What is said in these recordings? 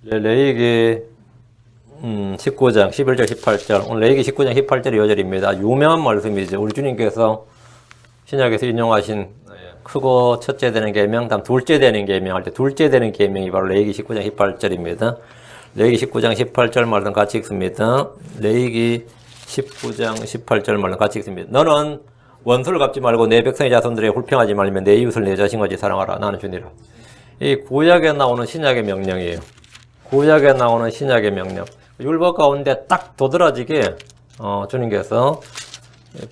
레위기 19장 11절 18절 오늘 레위기 19장 18절 2절입니다. 유명한 말씀이죠. 우리 주님께서 신약에서 인용하신 크고 첫째 되는 계명, 다음 둘째 되는 계명 할 때 둘째 되는 계명이 바로 레위기 19장 18절입니다. 레위기 19장 18절 말씀 같이 읽습니다. 레위기 19장 18절 말씀 같이 읽습니다. 너는 원수를 갚지 말고 내 백성의 자손들에게 불평하지 말며 내 이웃을 내 자신과 같이 사랑하라. 나는 주니라. 이 구약에 나오는 신약의 명령이에요. 구약에 나오는 신약의 명령. 율법 가운데 딱 도드라지게 주님께서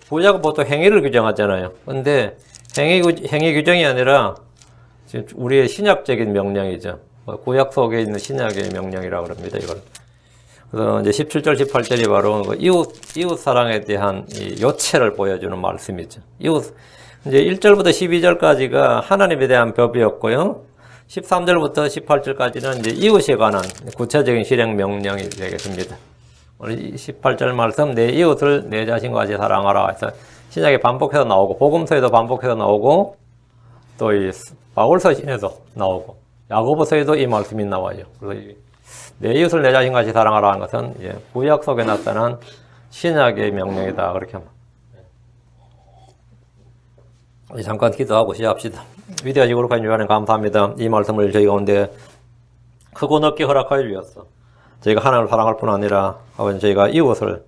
구약은 보통 행위를 규정하잖아요. 근데 행위 규정이 아니라 우리의 신약적인 명령이죠. 구약 속에 있는 신약의 명령이라고 합니다. 이걸. 그래서 이제 17절, 18절이 바로 이웃 사랑에 대한 이 요체를 보여주는 말씀이죠. 이제 1절부터 12절까지가 하나님에 대한 법이었고요. 13절부터 18절까지는 이제 이웃에 관한 구체적인 실행 명령이 되겠습니다. 오늘 18절 말씀, 내 이웃을 내 자신과 같이 사랑하라. 해서 신약에 반복해서 나오고, 복음서에도 반복해서 나오고, 또 이 바울서신에도 나오고, 야고보서에도 이 말씀이 나와요. 그래서 내 이웃을 내 자신과 같이 사랑하라 하는 것은 구약 속에 나타난 신약의 명령이다. 그렇게 합니다. 잠깐 기도하고 시작합시다. 위대하시고 거룩하신 주님 감사합니다. 이 말씀을 저희 가운데 크고 넓게 허락하여 주셨어. 저희가 하나님을 사랑할 뿐 아니라 아버지 저희가 이웃을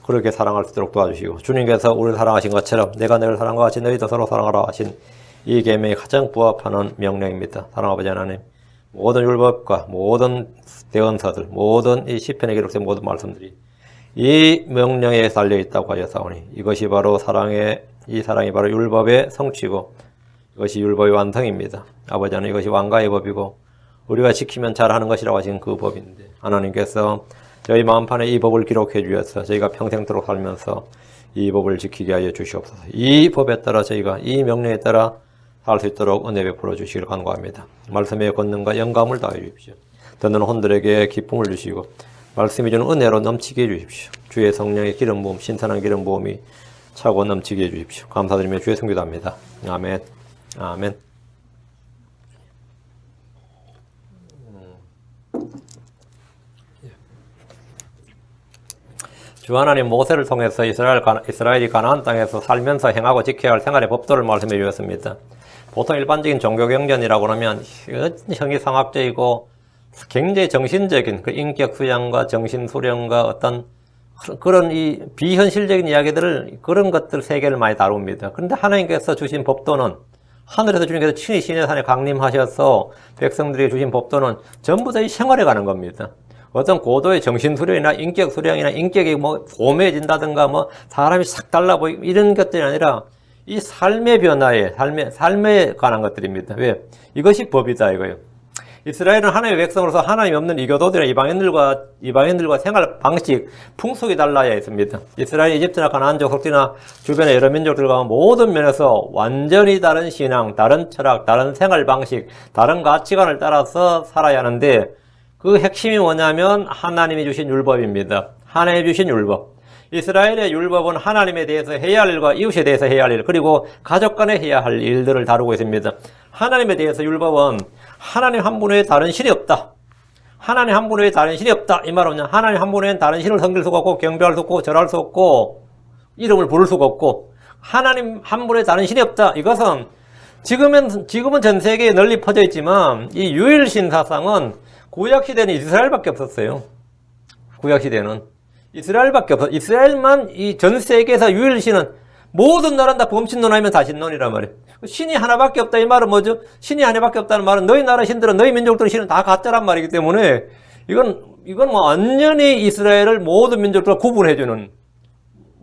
그렇게 사랑할 수 있도록 도와주시고 주님께서 우리를 사랑하신 것처럼 내가 너를 사랑과 같이 너희도 서로 사랑하라 하신 이 계명에 가장 부합하는 명령입니다. 사랑 아버지 하나님, 모든 율법과 모든 대언서들, 모든 이 시편에 기록된 모든 말씀들이 이 명령에 달려 있다고 하였사오니 이것이 바로 이 사랑이 바로 율법의 성취고 이것이 율법의 완성입니다. 아버지 하나님, 이것이 왕가의 법이고 우리가 지키면 잘하는 것이라고 하신 그 법인데 하나님께서 저희 마음판에 이 법을 기록해 주셔서 저희가 평생토록 살면서 이 법을 지키게 하여 주시옵소서. 이 법에 따라 저희가 이 명령에 따라 살 수 있도록 은혜 베풀어 주시기를 간구합니다. 말씀의 권능과 영감을 다해 주십시오. 듣는 혼들에게 기쁨을 주시고 말씀이 주는 은혜로 넘치게 해 주십시오. 주의 성령의 기름 부음, 신선한 기름 부음이 차고 넘치게 해 주십시오. 감사드리며 주의 성기도합니다. 아멘. 아멘. 주 하나님 모세를 통해서 이스라엘이 가나안 땅에서 살면서 행하고 지켜야 할 생활의 법도를 말씀해 주셨습니다. 보통 일반적인 종교 경전이라고 하면 형이상학적이고 굉장히 정신적인 그 인격 수양과 정신 수련과 어떤 그런 이 비현실적인 이야기들을 그런 것들 세계를 많이 다룹니다. 그런데 하나님께서 주신 법도는 하늘에서 주님께서 친히 시내산에 강림하셔서 백성들에게 주신 법도는 전부 다 이 생활에 가는 겁니다. 어떤 고도의 정신수련이나 인격 수련이나 인격이 고매해진다든가 사람이 싹 달라 보이고 이런 것들이 아니라 이 삶의 변화에, 삶에 관한 것들입니다. 왜? 이것이 법이다 이거예요. 이스라엘은 하나님의 백성으로서 하나님이 없는 이교도들이나 이방인들과 생활 방식, 풍속이 달라야 있습니다. 이스라엘, 이집트나 가나안족 속지나 주변의 여러 민족들과 모든 면에서 완전히 다른 신앙, 다른 철학, 다른 생활 방식, 다른 가치관을 따라서 살아야 하는데 그 핵심이 뭐냐면 하나님이 주신 율법입니다. 하나님이 주신 율법. 이스라엘의 율법은 하나님에 대해서 해야 할 일과 이웃에 대해서 해야 할 일, 그리고 가족 간에 해야 할 일들을 다루고 있습니다. 하나님에 대해서 율법은 하나님 한 분 외에 다른 신이 없다. 하나님 한 분 외에 다른 신이 없다. 이 말은 하나님 한 분 외에는 다른 신을 섬길 수가 없고 경배할 수 없고 절할 수 없고 이름을 부를 수가 없고 하나님 한 분 외에 다른 신이 없다. 이것은 지금은 전 세계에 널리 퍼져 있지만 이 유일신 사상은 구약시대는 이스라엘밖에 없었어요. 구약시대는 이스라엘밖에 없어. 이스라엘만 이 전 세계에서 유일신은 모든 나라는 다 범신론하면 다신론이란 말이에요. 신이 하나밖에 없다 이 말은 뭐죠? 신이 하나밖에 없다는 말은 너희 나라 신들은 너희 민족들은 신은 다 가짜란 말이기 때문에 이건 완전히 이스라엘을 모든 민족들과 구분해주는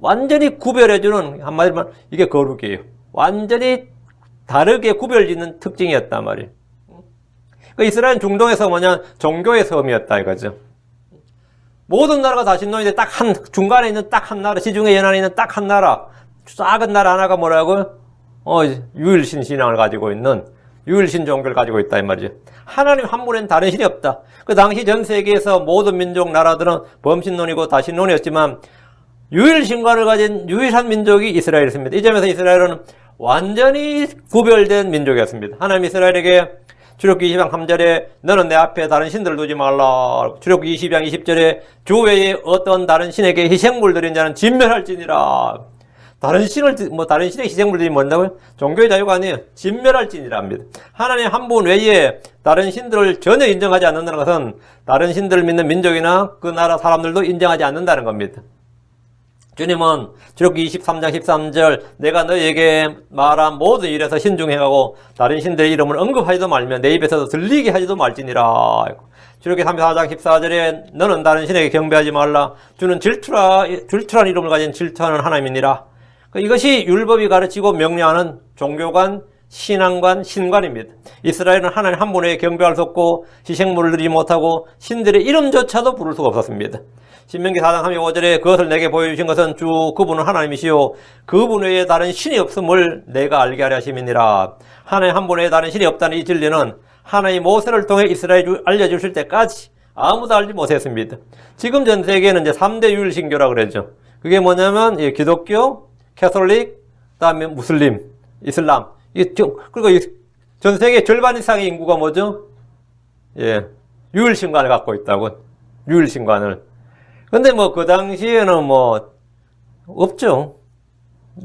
완전히 구별해주는 한마디로 이게 거룩이에요. 완전히 다르게 구별짓는 특징이었단 말이에요. 이스라엘은 중동에서 종교의 섬이었다 이거죠. 모든 나라가 다 신론인데 중간에 있는 딱 한 나라, 지중해 연안에 있는 딱 한 나라, 작은 나라 하나가 뭐라고요? 유일신 신앙을 가지고 있는, 유일신 종교를 가지고 있다, 이 말이죠. 하나님 한 분에는 다른 신이 없다. 그 당시 전 세계에서 모든 민족, 나라들은 범신론이고 다신론이었지만, 유일신과를 가진 유일한 민족이 이스라엘이었습니다. 이 점에서 이스라엘은 완전히 구별된 민족이었습니다. 하나님 이스라엘에게 출애굽기 20장 3절에 너는 내 앞에 다른 신들을 두지 말라. 출애굽기 20장 20절에 주 외에 어떤 다른 신에게 희생물 드린 자는 진멸할지니라. 다른 신의 희생물들이 뭔다고요? 종교의 자유가 아니에요. 진멸할지니라 합니다. 하나님 한 분 외에 다른 신들을 전혀 인정하지 않는다는 것은 다른 신들을 믿는 민족이나 그 나라 사람들도 인정하지 않는다는 겁니다. 주님은 출애굽기 23장 13절 내가 너희에게 말한 모든 일에서 신중해하고 다른 신들의 이름을 언급하지도 말며 내 입에서도 들리게 하지도 말지니라. 출애굽기 34장 14절에 너는 다른 신에게 경배하지 말라. 주는 질투란 이름을 가진 질투하는 하나님이니라. 이것이 율법이 가르치고 명령하는 종교관, 신앙관, 신관입니다. 이스라엘은 하나님 한 분에게 경배할 수 없고 희생물을 드리지 못하고 신들의 이름조차도 부를 수가 없었습니다. 신명기 4장 35절에 그것을 내게 보여주신 것은 주 그분은 하나님이시요 그분 외에 다른 신이 없음을 내가 알게 하려 하심이니라. 하나님 한 분 외에 다른 신이 없다는 이 진리는 하나님 모세를 통해 이스라엘에 알려주실 때까지 아무도 알지 못했습니다. 지금 전 세계에는 이제 3대 유일신교라고 그러죠. 그게 뭐냐면 기독교, 캐톨릭, 그다음에 무슬림, 이슬람. 그리고 전 세계 절반 이상의 인구가 뭐죠? 유일신관을 갖고 있다고. 유일신관을. 근데 그 당시에는 없죠.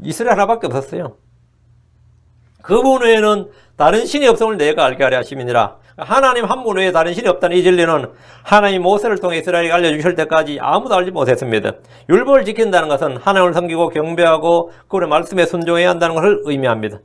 이스라엘 하나밖에 없었어요. 그분 외에는 다른 신이 없음을 내가 알게 하려 하심이니라. 하나님 한 분 외에 다른 신이 없다는 이 진리는 하나님 모세를 통해 이스라엘에게 알려주실 때까지 아무도 알지 못했습니다. 율법을 지킨다는 것은 하나님을 섬기고 경배하고 그분의 말씀에 순종해야 한다는 것을 의미합니다.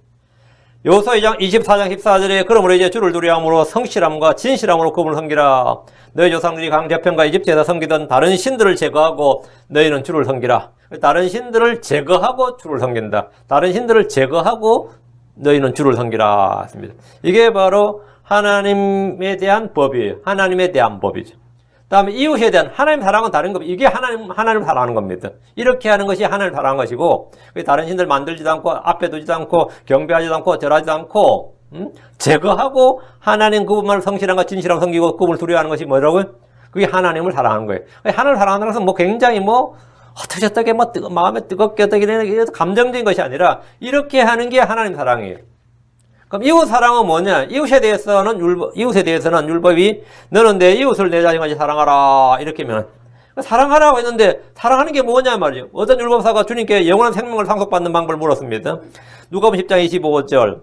여호수아 24장 14절에 그러므로 이제 주를 두려움으로 성실함과 진실함으로 그분을 섬기라. 너희 조상들이 강저편과 이집트에서 섬기던 다른 신들을 제거하고 너희는 주를 섬기라. 다른 신들을 제거하고 주를 섬긴다. 다른 신들을 제거하고 너희는 주를 섬기라 했습니다. 이게 바로 하나님에 대한 법이에요. 하나님에 대한 법이죠. 다음에 이웃에 대한 하나님 사랑은 다른 겁니다. 이게 하나님 사랑하는 겁니다. 이렇게 하는 것이 하나님 사랑하는 것이고 다른 신들 만들지도 않고 앞에 두지도 않고 경배하지도 않고 절하지도 않고 제거하고 하나님 그분만을 성실함과 진실함 섬기고 그분을 두려워하는 것이 뭐라고요? 그게 하나님을 사랑하는 거예요. 하나님을 사랑하는 것은 굉장히 어떻게 마음에 뜨겁게 어떻게 감정적인 것이 아니라 이렇게 하는 게 하나님 사랑이에요. 그럼 이웃 사랑은 뭐냐? 이웃에 대해서는 율법이 너는 내 이웃을 내 자신같이 사랑하라 이렇게 하면 사랑하라고 했는데 사랑하는 게 뭐냐 말이에요. 어떤 율법사가 주님께 영원한 생명을 상속받는 방법을 물었습니다. 누가복음 10장 25절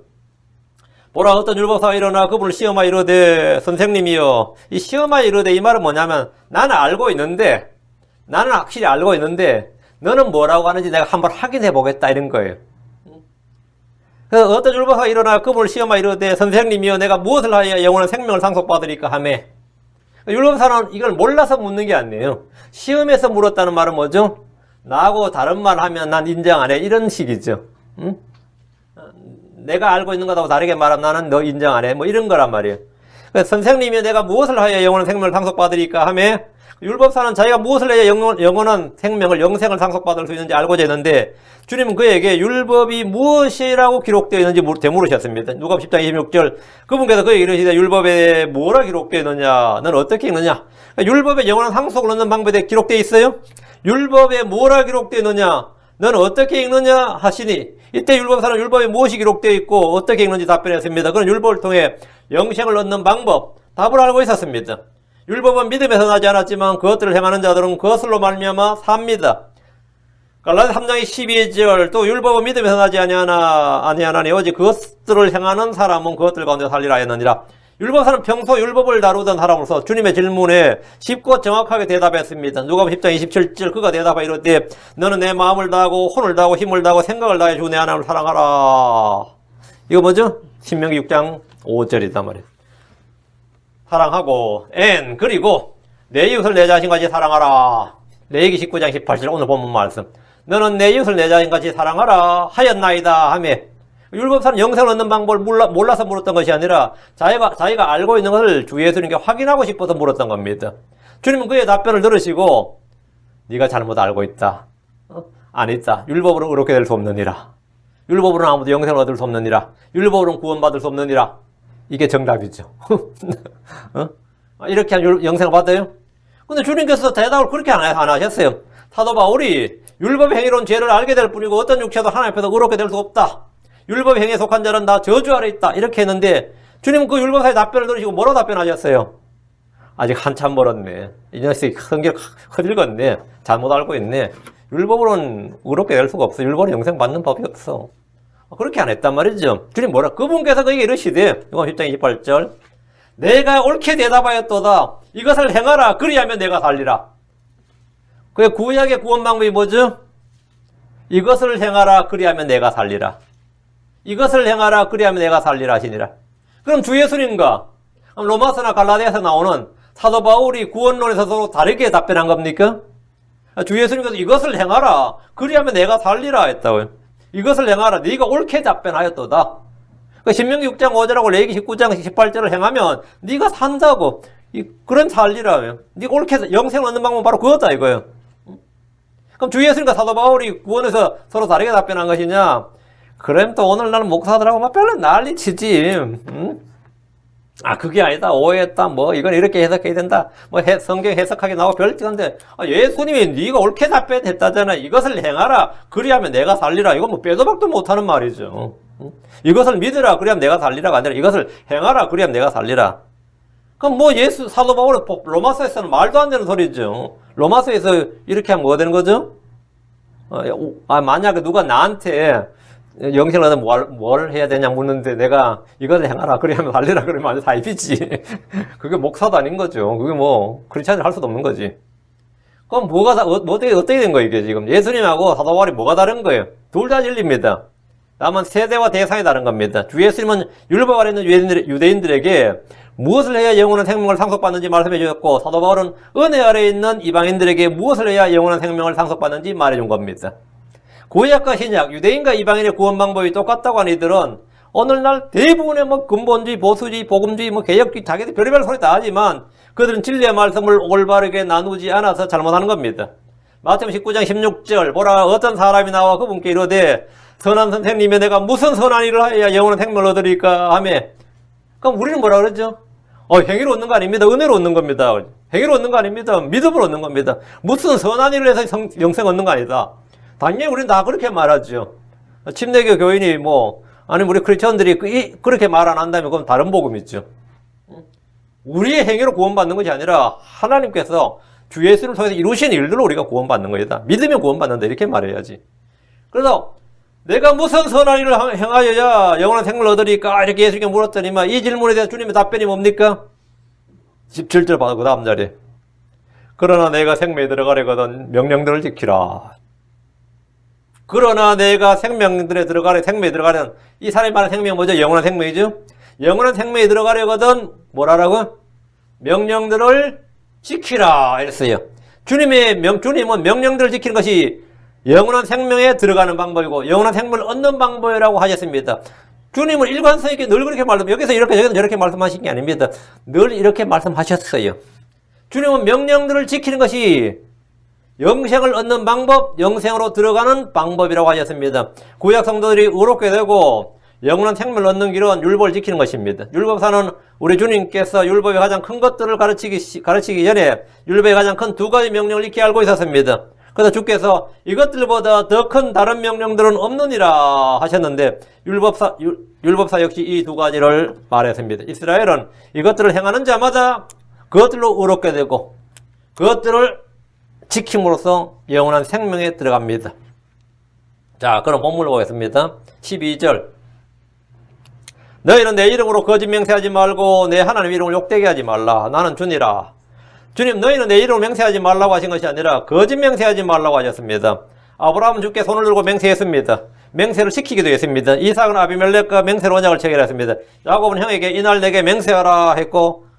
보라 어떤 율법사가 일어나 그분을 시험하여 이르되 선생님이여 이 시험하여 이르되 이 말은 뭐냐면 나는 확실히 알고 있는데 너는 뭐라고 하는지 내가 한번 확인해 보겠다 이런 거예요. 어떤 율법사가 일어나 그분을 시험하여 이르되 선생님이여 내가 무엇을 하여 영원한 생명을 상속받으리까 하매 율법사는 이걸 몰라서 묻는 게 아니에요. 시험에서 물었다는 말은 뭐죠? 나하고 다른 말 하면 난 인정 안 해 이런 식이죠. 응? 내가 알고 있는 것하고 다르게 말하면 나는 너 인정 안 해 이런 거란 말이에요. 선생님이 내가 무엇을 하여 영원한 생명을 상속받으리까 하며 율법사는 자기가 무엇을 해야 영원한 생명을 영생을 상속받을 수 있는지 알고자 했는데 주님은 그에게 율법이 무엇이라고 기록되어 있는지 되물으셨습니다. 누가복음 10장 26절 그분께서 그에게 이르시되 율법에 뭐라 기록되어 있느냐 너는 어떻게 읽느냐 율법에 영원한 상속을 얻는 방법에 기록되어 있어요. 율법에 뭐라 기록되어 있느냐 너는 어떻게 읽느냐 하시니 이때 율법사는 율법에 무엇이 기록되어 있고 어떻게 읽는지 답변했습니다. 그는 율법을 통해 영생을 얻는 방법 답을 알고 있었습니다. 율법은 믿음에서 나지 않았지만 그것들을 행하는 자들은 그것으로 말미암아 삽니다. 갈라디아 3장 12절 또 율법은 믿음에서 나지 아니하나니 오직 그것들을 행하는 사람은 그것들 가운데 살리라 했느니라. 율법사는 평소 율법을 다루던 사람으로서 주님의 질문에 쉽고 정확하게 대답했습니다. 누가복음 10장 27절 그가 대답하여 이르되 너는 내 마음을 다하고 혼을 다하고 힘을 다하고 생각을 다해 주 내 하나님을 사랑하라. 이거 뭐죠? 신명기 6장 5절이단 말이에요. 사랑하고 그리고 내 이웃을 내 자신같이 사랑하라. 레위기 19장 18절 오늘 본문 말씀 너는 내 이웃을 내 자신같이 사랑하라 하였나이다 하며 율법사는 영생을 얻는 방법을 몰라서 물었던 것이 아니라 자기가 알고 있는 것을 주 예수님께 확인하고 싶어서 물었던 겁니다. 주님은 그의 답변을 들으시고 네가 잘못 알고 있다. 안 있다. 율법으로는 그렇게 될 수 없느니라. 율법으로는 아무도 영생을 얻을 수 없느니라. 율법으로는 구원받을 수 없느니라. 이게 정답이죠. 이렇게 하면 영생을 받아요? 근데 주님께서 대답을 그렇게 안 하셨어요. 사도 바울이 율법의 행위로는 죄를 알게 될 뿐이고 어떤 육체도 하나님 앞에서 의롭게 될 수 없다. 율법의 행위에 속한 자는 다 저주 아래 있다. 이렇게 했는데 주님은 그 율법사의 답변을 들으시고 뭐라고 답변하셨어요? 아직 한참 멀었네. 이 녀석이 성경 흐들었네. 잘못 알고 있네. 율법으로는 의롭게 될 수가 없어. 율법은 영생 받는 법이 없어. 그렇게 안 했단 말이죠. 주님 뭐라? 그분께서 그에게 이르시되, 요한 10장 28절. 내가 옳게 대답하였도다. 이것을 행하라. 그리하면 내가 살리라. 그 구약의 구원 방법이 뭐죠? 이것을 행하라. 그리하면 내가 살리라. 이것을 행하라. 그리하면 내가 살리라 하시니라. 그럼 주 예수님과 로마서나 갈라디아서 나오는 사도 바울이 구원론에서 서로 다르게 답변한 겁니까? 주 예수님께서 이것을 행하라. 그리하면 내가 살리라 했다고요. 이것을 행하라. 네가 옳게 답변하였도다. 신명기 6장 5절하고 레위기 19장 18절을 행하면 네가 산다고. 그런 살리라요. 네가 옳게 영생을 얻는 방법은 바로 그거다 이거예요. 그럼 주 예수님과 사도 바울이 구원에서 서로 다르게 답변한 것이냐? 그럼 또 오늘 나는 목사들하고 막 별로 난리치지. 응? 아, 그게 아니다. 오해했다. 뭐, 이건 이렇게 해석해야 된다. 뭐, 성경 해석하게 나오고 별짓한데, 예수님이 네가 옳게 답변했다잖아. 이것을 행하라. 그리하면 내가 살리라. 이건 뭐, 빼도 박도 못하는 말이죠. 이것을 믿으라. 그리하면 내가 살리라가 아니라 이것을 행하라. 그리하면 내가 살리라. 그럼 뭐, 사도 바울은 로마서에서는 말도 안 되는 소리죠. 로마서에서 이렇게 하면 뭐 되는 거죠? 만약에 누가 나한테 영생을 얻으면 뭘 해야 되냐 묻는데 내가 이것을 행하라 그러면 살리라 그러면 완전 사입이지. 그게 목사도 아닌 거죠. 그게 뭐 크리스찬을 할 수도 없는 거지. 그럼 어떻게 된 거예요 이게 지금? 예수님하고 사도 바울이 뭐가 다른 거예요? 둘 다 진리입니다. 다만 세대와 대상이 다른 겁니다. 주 예수님은 율법 아래 있는 유대인들에게 무엇을 해야 영원한 생명을 상속받는지 말씀해 주셨고, 사도 바울은 은혜 아래 있는 이방인들에게 무엇을 해야 영원한 생명을 상속받는지 말해 준 겁니다. 구약과 신약, 유대인과 이방인의 구원 방법이 똑같다고 하는 이들은 오늘날 대부분의 뭐 근본주의, 보수주의, 복음주의, 뭐 개혁주의, 자기들 별의별 소리 다 하지만 그들은 진리의 말씀을 올바르게 나누지 않아서 잘못하는 겁니다. 마태복음 19장 16절 보라 어떤 사람이 나와 그분께 이르되 선한 선생님이 내가 무슨 선한 일을 하여야 영원한 생명을 얻으리까 하며, 그럼 우리는 뭐라 그러죠? 행위로 얻는 거 아닙니다. 은혜로 얻는 겁니다. 행위로 얻는 거 아닙니다. 믿음으로 얻는 겁니다. 무슨 선한 일을 해서 영생 얻는 거 아니다. 당연히 우리는 다 그렇게 말하죠. 침례교 교인이 아니 우리 크리스천들이 그렇게 말 안 한다면 그건 다른 복음이죠. 우리의 행위로 구원받는 것이 아니라 하나님께서 주 예수를 통해서 이루신 일들로 우리가 구원받는 거다. 믿으면 구원받는다 이렇게 말해야지. 그래서 내가 무슨 선한 일을 행하여야 영원한 생명을 얻으리까 이렇게 예수님께 물었더니만 이 질문에 대한 주님의 답변이 뭡니까? 17절 봐도 그 다음 자리에 그러나 내가 생명에 들어가려거든 명령들을 지키라. 그러나 내가 생명에 들어가려면 이 사람이 말하는 생명은 뭐죠? 영원한 생명이죠? 영원한 생명에 들어가려거든 뭐라라고? 명령들을 지키라 이랬어요. 주님은 명령들을 지키는 것이 영원한 생명에 들어가는 방법이고 영원한 생명을 얻는 방법이라고 하셨습니다. 주님은 일관성 있게 늘 그렇게 여기서 이렇게 여기서 저렇게 말씀하신 게 아닙니다. 늘 이렇게 말씀하셨어요. 주님은 명령들을 지키는 것이 영생을 얻는 방법, 영생으로 들어가는 방법이라고 하셨습니다. 구약 성도들이 의롭게 되고 영원한 생명을 얻는 길은 율법을 지키는 것입니다. 율법사는 우리 주님께서 율법의 가장 큰 것들을 가르치기 전에 율법의 가장 큰 두 가지 명령을 익히 알고 있었습니다. 그래서 주께서 이것들보다 더 큰 다른 명령들은 없느니라 하셨는데 율법사 역시 이 두 가지를 말했습니다. 이스라엘은 이것들을 행하는 자마다 그것들로 의롭게 되고 그것들을 지킴으로써 영원한 생명에 들어갑니다. 자, 그럼 본문을 보겠습니다. 12절. 너희는 내 이름으로 거짓 맹세하지 말고 내 하나님 이름을 욕되게 하지 말라. 나는 주니라. 주님, 너희는 내 이름을 맹세하지 말라고 하신 것이 아니라 거짓 맹세하지 말라고 하셨습니다. 아브라함은 주께 손을 들고 맹세했습니다. 맹세를 지키기도 했습니다. 이삭은 아비멜렉과 맹세로 언약을 체결했습니다. 야곱은 형에게 이날 내게 맹세하라 했고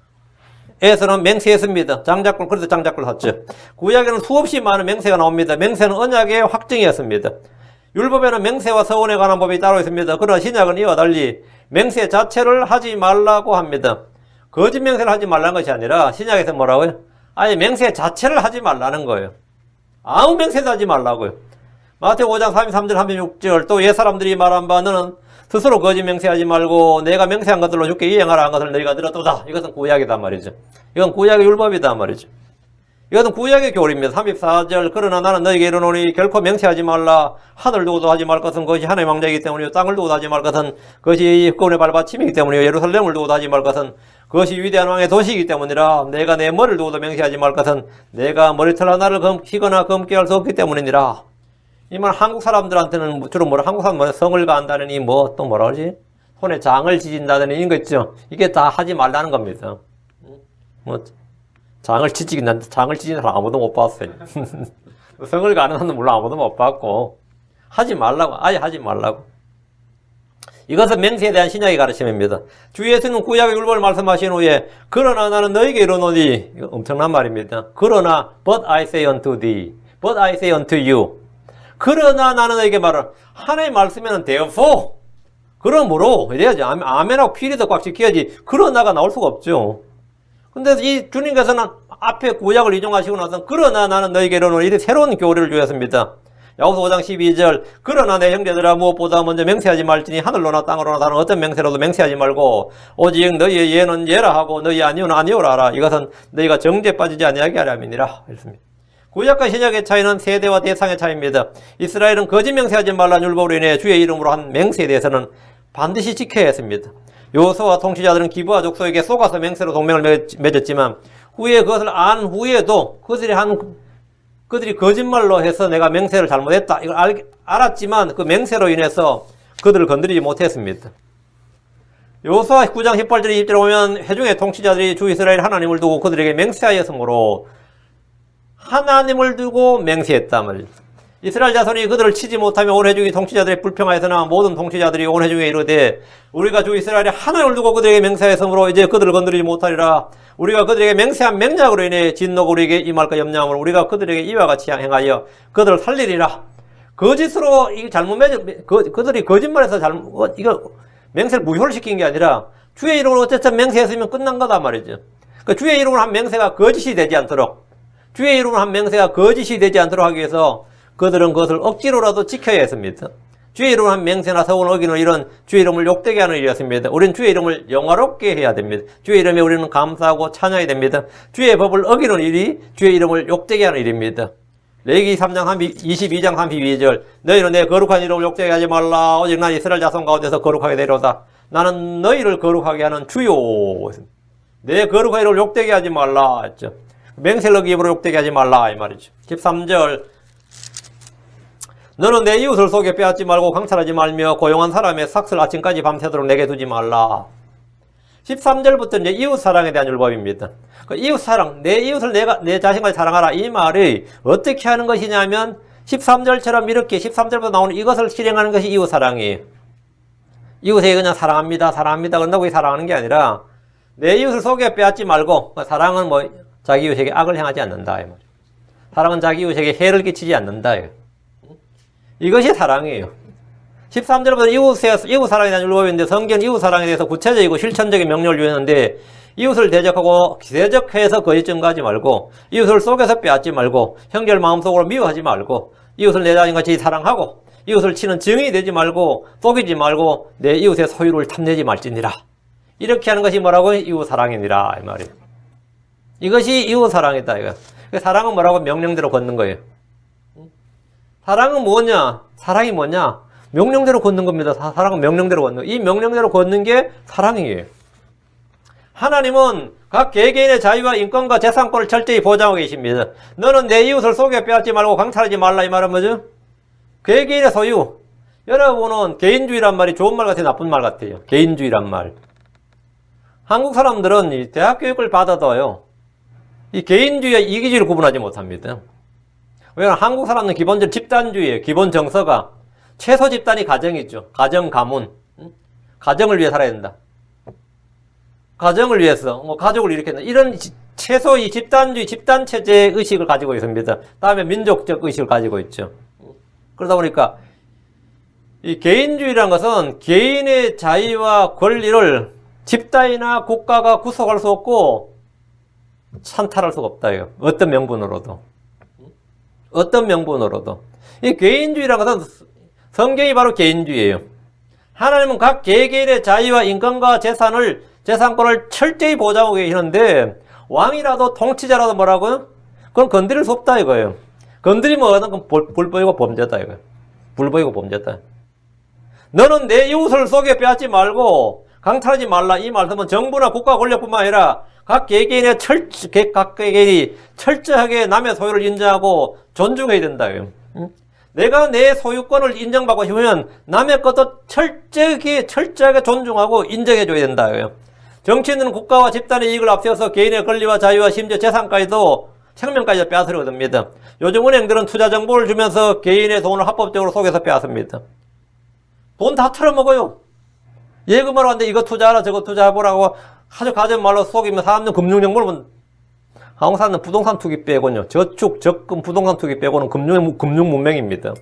에서는 맹세했습니다. 그래서 장작불 샀죠. 구약에는 수없이 많은 맹세가 나옵니다. 맹세는 언약의 확증이었습니다. 율법에는 맹세와 서원에 관한 법이 따로 있습니다. 그러나 신약은 이와 달리 맹세 자체를 하지 말라고 합니다. 거짓 맹세를 하지 말라는 것이 아니라 신약에서 뭐라고요? 아예 맹세 자체를 하지 말라는 거예요. 아무 맹세도 하지 말라고요. 마태복음 5장 33절 36절 또 옛사람들이 말한 바 너는 스스로 거짓 맹세하지 말고 내가 맹세한 것들로 주께 이행하라 한 것을 너희가 들었도다. 이것은 구약이단 말이죠. 이건 구약의 율법이단 말이죠. 이것은 구약의 교리입니다. 34절 그러나 나는 너에게 이르노니 결코 맹세하지 말라. 하늘 두고도 하지 말 것은 그것이 하나님의 왕자이기 때문이요 땅을 두고도 하지 말 것은 그것이 국권의 발받침이기 때문이요 예루살렘을 두고도 하지 말 것은 그것이 위대한 왕의 도시이기 때문이라. 내가 내 머리를 두고도 맹세하지 말 것은 내가 머리털 하나를 검히거나 검게 할 수 없기 때문이니라. 이 말 한국 사람들한테는 주로 한국 사람들은 성을 가한다느니 또 뭐라 그러지? 손에 장을 지진다느니 이런 거 있죠. 이게 다 하지 말라는 겁니다. 장을 지지는 사람 아무도 못 봤어요. 성을 가는 사람은 물론 아무도 못 봤고, 하지 말라고, 아예 하지 말라고. 이것은 맹세에 대한 신약의 가르침입니다. 주 예수는 구약의 율법을 말씀하신 후에, 그러나 나는 너에게 이르노니, 이거 엄청난 말입니다. 그러나, but I say unto thee, but I say unto you. 그러나 나는 너에게 말을, 하나의 말씀에는 therefore, 그러므로, 이래야지. 아멘하고 필리도 꽉 지켜야지. 그러나가 나올 수가 없죠. 근데 이 주님께서는 앞에 구약을 이종하시고 나서 그러나 나는 너에게 이르노니 이렇게 새로운 교리를 주셨습니다. 야고보서 5장 12절 그러나 내 형제들아 무엇보다 먼저 맹세하지 말지니 하늘로나 땅으로나 다른 어떤 맹세로도 맹세하지 말고 오직 너희의 예는 예라 하고 너희의 아니오는 아니오라 하라. 이것은 너희가 정죄에 빠지지 아니하게 하려 함이니라. 이렇습니다. 구약과 신약의 차이는 세대와 대상의 차이입니다. 이스라엘은 거짓 맹세하지 말라는 율법으로 인해 주의 이름으로 한 맹세에 대해서는 반드시 지켜야 했습니다. 요소와 통치자들은 기브와 족속에게 속아서 맹세로 동맹을 맺었지만 후에 그것을 안 후에도 그들이 거짓말로 해서 내가 맹세를 잘못했다 이걸 알았지만 그 맹세로 인해서 그들을 건드리지 못했습니다. 요소와 9장 18절 20절에 보면 회중의 통치자들이 주 이스라엘 하나님을 두고 그들에게 맹세하였으므로 하나님을 두고 맹세했다 말입니다. 이스라엘 자손이 그들을 치지 못하며 온 회중이 통치자들의 불평하였으나 모든 통치자들이 온 회중에 이르되 우리가 주 이스라엘의 하나님을 두고 그들에게 맹세하였으므로 이제 그들을 건드리지 못하리라. 우리가 그들에게 맹세한 맹약으로 인해 진노가 우리에게 임할까 염려함으로 우리가 그들에게 이와 같이 행하여 그들을 살리리라. 거짓으로 이 잘못 그들이 거짓말해서 이거 맹세를 무효시킨 게 아니라 주의 이름으로 어쨌든 맹세했으면 끝난 거다 말이죠. 그러니까 주의 이름으로 한 맹세가 거짓이 되지 않도록 주의 이름으로 한 맹세가 거짓이 되지 않도록 하기 위해서 그들은 그것을 억지로라도 지켜야 했습니다. 주의 이름을 한 맹세나 서원 어기는 일은 주의 이름을 욕되게 하는 일이었습니다. 우리는 주의 이름을 영화롭게 해야 됩니다. 주의 이름에 우리는 감사하고 찬양해야 됩니다. 주의 법을 어기는 일이 주의 이름을 욕되게 하는 일입니다. 레위기 3장 22장 32절 너희는 내 거룩한 이름을 욕되게 하지 말라. 오직 난 이스라엘 자손 가운데서 거룩하게 되리로다. 나는 너희를 거룩하게 하는 주요. 내 거룩한 이름을 욕되게 하지 말라 했죠. 맹세를 어기 입으로 욕되게 하지 말라 이 말이죠. 13절 너는 내 이웃을 속에 빼앗지 말고 강탈하지 말며 고용한 사람의 삭슬 아침까지 밤새도록 내게 두지 말라. 13절부터 이제 이웃 사랑에 대한 율법입니다. 그 이웃 사랑, 내 이웃을 내 자신까지 사랑하라. 이 말이 어떻게 하는 것이냐면 13절처럼 이렇게 13절부터 나오는 이것을 실행하는 것이 이웃 사랑이에요. 이웃에게 그냥 사랑합니다, 사랑합니다. 그런다고 사랑하는 게 아니라 내 이웃을 속에 빼앗지 말고 사랑은 자기 이웃에게 악을 행하지 않는다. 이 말이에요. 사랑은 자기 이웃에게 해를 끼치지 않는다. 이것이 사랑이에요. 13절부터 이웃 사랑에 대한 율법인데 성경은 이웃 사랑에 대해서 구체적이고 실천적인 명령을 주었는데 이웃을 대적하고 대적해서 거짓 증거하지 말고 이웃을 속에서 빼앗지 말고 형제를 마음속으로 미워하지 말고 이웃을 내 자신같이 사랑하고 이웃을 치는 증인이 되지 말고 속이지 말고 내 이웃의 소유를 탐내지 말지니라. 이렇게 하는 것이 뭐라고? 이웃 사랑이니라 이 말이에요. 이것이 이웃 사랑이다 이거. 사랑은 뭐라고? 명령대로 걷는 거예요. 사랑은 뭐냐? 사랑이 뭐냐? 명령대로 걷는 겁니다. 사랑은 명령대로 걷는 거. 이 명령대로 걷는 게 사랑이에요. 하나님은 각 개개인의 자유와 인권과 재산권을 철저히 보장하고 계십니다. 너는 내 이웃을 속여 빼앗지 말고 강탈하지 말라 이 말은 뭐죠? 개개인의 소유. 여러분은 개인주의란 말이 좋은 말 같아요? 나쁜 말 같아요? 개인주의란 말. 한국 사람들은 이 대학 교육을 받아도요. 이 개인주의와 이기주의를 구분하지 못합니다. 왜냐하면 한국 사람은 기본적으로 집단주의예요. 기본 정서가. 최소 집단이 가정이죠. 가정, 가문. 가정을 위해 살아야 된다. 가정을 위해서, 가족을 일으킨다. 이런 최소 이 집단주의, 집단체제 의식을 가지고 있습니다. 다음에 민족적 의식을 가지고 있죠. 그러다 보니까 이 개인주의라는 것은 개인의 자유와 권리를 집단이나 국가가 구속할 수 없고 찬탈할 수가 없다. 이거. 어떤 명분으로도. 어떤 명분으로도. 이 개인주의라는 것은 성경이 바로 개인주의예요. 하나님은 각 개개인의 자유와 인권과 재산권을 철저히 보장하고 계시는데 왕이라도 통치자라도 뭐라고요? 그건 건드릴 수 없다 이거예요. 건드리면 그건 불법이고 범죄다 이거예요. 불법이고 범죄다. 너는 내 이웃을 속에 빼앗지 말고 강탈하지 말라. 이 말씀은 정부나 국가 권력뿐만 아니라 각 개개인이 철저하게 남의 소유를 인정하고 존중해야 된다. 내가 내 소유권을 인정받고 싶으면 남의 것도 철저하게 존중하고 인정해줘야 된다. 정치인은 국가와 집단의 이익을 앞세워서 개인의 권리와 자유와 심지어 재산까지도 생명까지 빼앗으려고 듭니다. 요즘 은행들은 투자 정보를 주면서 개인의 돈을 합법적으로 속여서 빼앗습니다. 돈 다 털어먹어요. 예금하러 왔는데 이거 투자하라 저거 투자해보라고 아주 가진 말로 속이면 사람들 금융정보를 한국 사람은 부동산 투기 빼고는요. 저축, 적금, 부동산 투기 빼고는 금융 문맹입니다.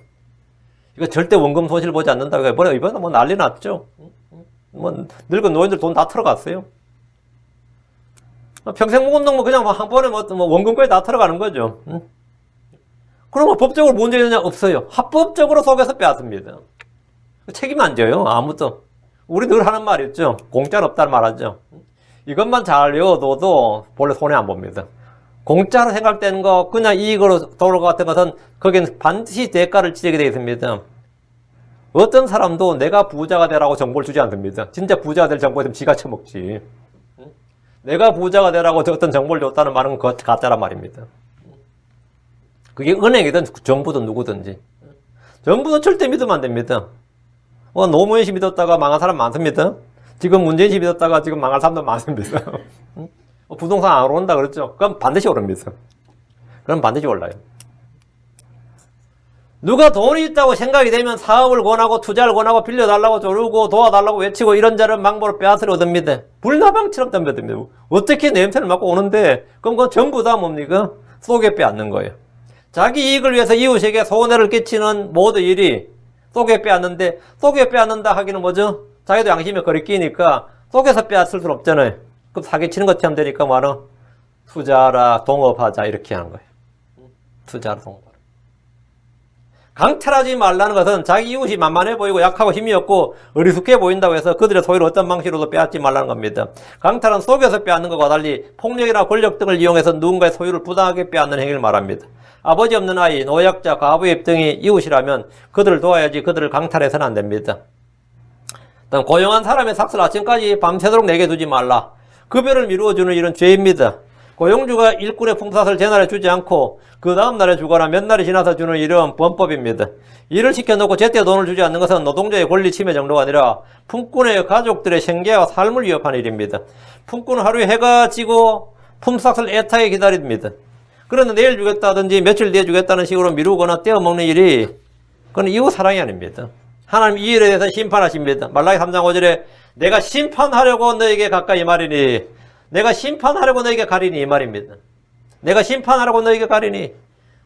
이거 절대 원금 손실 보지 않는다고 해요. 이번에 뭐 난리 났죠. 뭐 늙은 노인들 돈 다 털어갔어요. 평생 묵은 돈 그냥 한 번에 뭐 원금까지 다 털어가는 거죠. 그럼 법적으로 문제 있느냐? 없어요. 합법적으로 속여서 빼앗습니다. 책임 안 져요. 아무도. 우리 늘 하는 말이 있죠. 공짜는 없다는 말 하죠. 이것만 잘 외워둬도 본래 손해 안 봅니다. 공짜로 생각되는 거, 그냥 이익으로 돌아올 것 같은 것은 거기는 반드시 대가를 치르게 되어 있습니다. 어떤 사람도 내가 부자가 되라고 정보를 주지 않습니다. 진짜 부자가 될 정보 있으면 지가 처먹지. 내가 부자가 되라고 어떤 정보를 줬다는 말은 그거 가짜란 말입니다. 그게 은행이든 정부든 누구든지. 정부는 절대 믿으면 안 됩니다. 노무현 씨 믿었다가 망한 사람 많습니다. 지금 문재인 씨 믿었다가 지금 망할 사람도 많습니다. 부동산 안 오른다 그랬죠? 그럼 반드시 오릅니다. 그럼 반드시 올라요. 누가 돈이 있다고 생각이 되면 사업을 권하고 투자를 권하고 빌려달라고 조르고 도와달라고 외치고 이런 자를 망보로 빼앗으려 듭니다. 불나방처럼 덤벼듭니다. 어떻게 냄새를 맡고 오는데 그럼 그건 전부 다 뭡니까? 속에 빼앗는 거예요. 자기 이익을 위해서 이웃에게 손해를 끼치는 모든 일이 속에 빼앗는데 속에 빼앗는다 하기는 뭐죠? 자기도 양심에 거리끼니까 속에서 빼앗을 수는 없잖아요. 그럼 사기치는 것처럼 되니까 뭐하나? 투자하라, 동업하자 이렇게 하는 거예요. 투자하라, 동업하라. 강탈하지 말라는 것은 자기 이웃이 만만해 보이고 약하고 힘이 없고 어리숙해 보인다고 해서 그들의 소유를 어떤 방식으로도 빼앗지 말라는 겁니다. 강탈은 속여서 빼앗는 것과 달리 폭력이나 권력 등을 이용해서 누군가의 소유를 부당하게 빼앗는 행위를 말합니다. 아버지 없는 아이, 노약자, 과부입 등이 이웃이라면 그들을 도와야지 그들을 강탈해서는 안 됩니다. 다음 고용한 사람의 삭슬 아침까지 밤새도록 내게 두지 말라. 급여를 미루어주는 일은 죄입니다. 고용주가 일꾼의 품삯을 제날에 주지 않고 그 다음 날에 주거나 몇 날이 지나서 주는 일은 범법입니다. 일을 시켜놓고 제때 돈을 주지 않는 것은 노동자의 권리 침해 정도가 아니라 품꾼의 가족들의 생계와 삶을 위협하는 일입니다. 품꾼은 하루에 해가 지고 품삯을 애타게 기다립니다. 그런데 내일 주겠다든지 며칠 뒤에 주겠다는 식으로 미루거나 떼어먹는 일이 그건 이웃 사랑이 아닙니다. 하나님 이 일에 대해서 심판하십니다. 말라기 3장 5절에 내가 심판하려고 너에게 가까이 말이니 내가 심판하려고 너에게 가리니 이 말입니다. 내가 심판하려고 너에게 가리니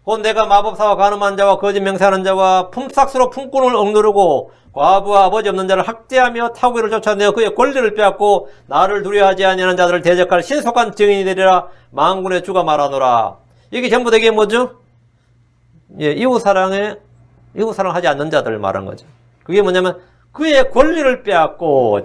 곧 내가 마법사와 간음한 자와 거짓 맹세하는 자와 품삯으로 품꾼을 억누르고 과부와 아버지 없는 자를 학대하며 타국을 쫓아내어 그의 권리를 빼앗고 나를 두려워하지 아니하는 자들을 대적할 신속한 증인이 되리라 만군의 주가 말하노라. 이게 전부 되게 뭐죠? 예, 이웃사랑하지 않는 자들을 말한 거죠. 그게 뭐냐면 그의 권리를 빼앗고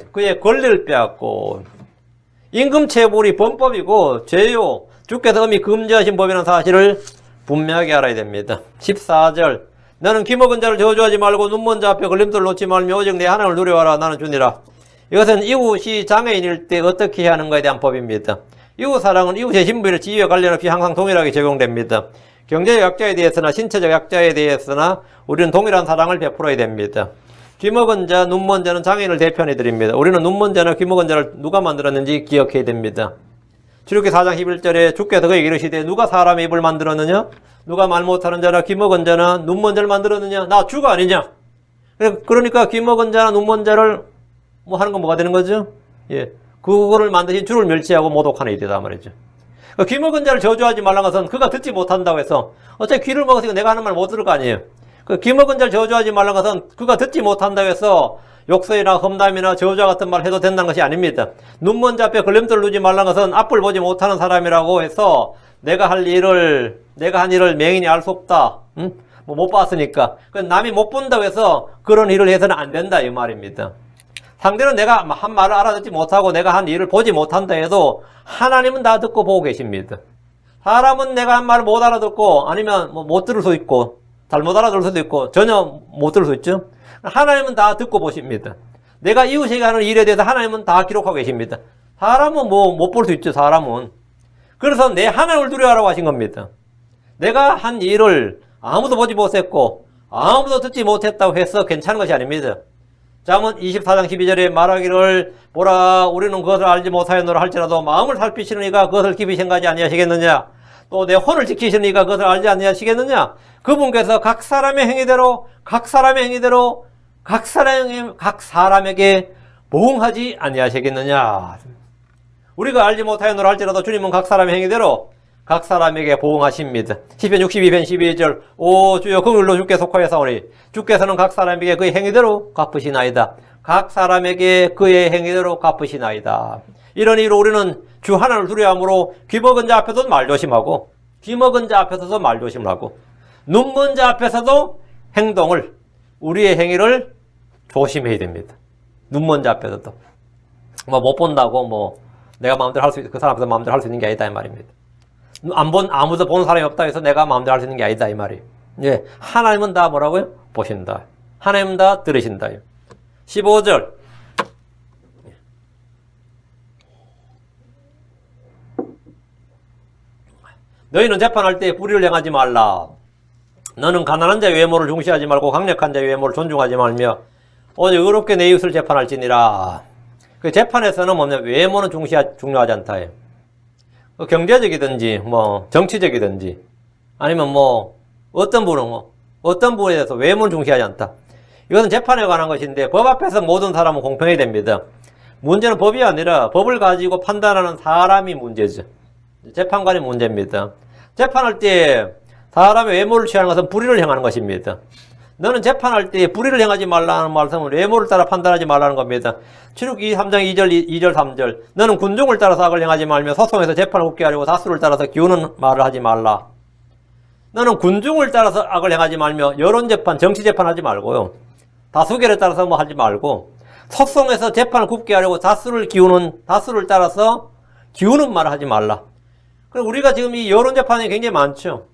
임금체불이 범법이고 죄요. 주께서 이미 금지하신 법이라는 사실을 분명하게 알아야 됩니다. 14절 너는 귀먹은 자를 저주하지 말고 눈먼 자 앞에 걸림돌을 놓지 말며 오직 내 하나님을 두려워하라. 나는 주니라. 이것은 이웃이 장애인일 때 어떻게 해야 하는가에 대한 법입니다. 이웃사랑은 이웃의 신분이나 지위와 관련 없이 항상 동일하게 적용됩니다. 경제적 약자에 대해서나 신체적 약자에 대해서나 우리는 동일한 사랑을 베풀어야 됩니다. 귀먹은 자, 눈먼 자는 장애인을 대표해 드립니다. 우리는 눈먼 자나 귀먹은 자를 누가 만들었는지 기억해야 됩니다. 출애굽기 4장 11절에 주께서 그에게 이르시되 누가 사람의 입을 만들었느냐? 누가 말 못하는 자나 귀먹은 자나 눈먼 자를 만들었느냐? 나 주가 아니냐? 그러니까 귀먹은 자나 눈먼 자를 뭐 하는 건 뭐가 되는 거죠? 예, 그거를 만드신 주를 멸시하고 모독하는 일이다 말이죠. 귀먹은 자를 저주하지 말라는 것은 그가 듣지 못한다고 해서 어차피 귀를 먹었으니까 내가 하는 말 못 들을 거 아니에요. 귀먹은 자를 저주하지 말라는 것은 그가 듣지 못한다고 해서 욕설이나 험담이나 저주와 같은 말을 해도 된다는 것이 아닙니다. 눈먼 자 앞에 걸림돌을 두지 말라는 것은 앞을 보지 못하는 사람이라고 해서 내가 한 일을 맹인이 알 수 없다. 응? 뭐 못 봤으니까. 남이 못 본다고 해서 그런 일을 해서는 안 된다 이 말입니다. 상대는 내가 한 말을 알아듣지 못하고 내가 한 일을 보지 못한다 해도 하나님은 다 듣고 보고 계십니다. 사람은 내가 한 말을 못 알아듣고 아니면 뭐 못 들을 수 있고 잘못 알아들을 수도 있고 전혀 못 들을 수 있죠. 하나님은 다 듣고 보십니다. 내가 이웃에게 하는 일에 대해서 하나님은 다 기록하고 계십니다. 사람은 뭐 못 볼 수 있죠. 사람은. 그래서 내 하나님을 두려워하라고 하신 겁니다. 내가 한 일을 아무도 보지 못했고 아무도 듣지 못했다고 해서 괜찮은 것이 아닙니다. 잠언 24장 12절에 말하기를 보라 우리는 그것을 알지 못하였노라 할지라도 마음을 살피시는 이가 그것을 깊이 생각하지 아니하시겠느냐. 또 내 혼을 지키시는 이가 그것을 알지 아니하시겠느냐. 그분께서 각 사람의 행위대로 각 사람에게 보응하지 아니하시겠느냐. 우리가 알지 못하였노라 할지라도 주님은 각 사람의 행위대로 각 사람에게 보응하십니다. 시편 62편 12절 오 주여 긍휼로 주께 속하여 사오니 주께서는 각 사람에게 그의 행위대로 갚으시나이다. 각 사람에게 그의 행위대로 갚으시나이다. 이런 이유로 우리는 주 하나님을 두려워함으로 귀먹은 자 앞에서도 말조심하고 귀먹은 자 앞에서도 말조심을 하고 눈먼 자 앞에서도 행동을 우리의 행위를 조심해야 됩니다. 눈먼 자 앞에서도 뭐 못 본다고 뭐 내가 마음대로 할 수 그 사람 앞에서 마음대로 할 수 있는 게 아니다 이 말입니다. 아무도 보는 사람이 없다 해서 내가 마음대로 할 수 있는 게 아니다 이 말이에요. 예, 하나님은 다 뭐라고요? 보신다. 하나님은 다 들으신다. 15절 너희는 재판할 때 불의를 행하지 말라. 너는 가난한 자의 외모를 중시하지 말고 강력한 자의 외모를 존중하지 말며 오직 의롭게 내 이웃을 재판할지니라. 그 재판에서는 뭐냐 외모는 중요하지 않다. 경제적이든지 뭐 정치적이든지 아니면 뭐 어떤 부분에 대해서 외모는 중시하지 않다. 이것은 재판에 관한 것인데 법 앞에서 모든 사람은 공평해야 됩니다. 문제는 법이 아니라 법을 가지고 판단하는 사람이 문제죠. 재판관이 문제입니다. 재판할 때 사람의 외모를 취하는 것은 불의를 행하는 것입니다. 너는 재판할 때 불의를 행하지 말라는 말씀은 외모를 따라 판단하지 말라는 겁니다. 출애굽기 3장 2절 3절 너는 군중을 따라서 악을 행하지 말며 소송에서 재판을 웃게 하려고 다수를 따라서 기우는 말을 하지 말라. 너는 군중을 따라서 악을 행하지 말며 여론재판, 정치재판 하지 말고요. 다수결에 따라서 뭐 하지 말고 소송에서 재판을 굽게 하려고 다수를 따라서 기우는 말을 하지 말라. 그리고 우리가 지금 이 여론재판이 굉장히 많죠.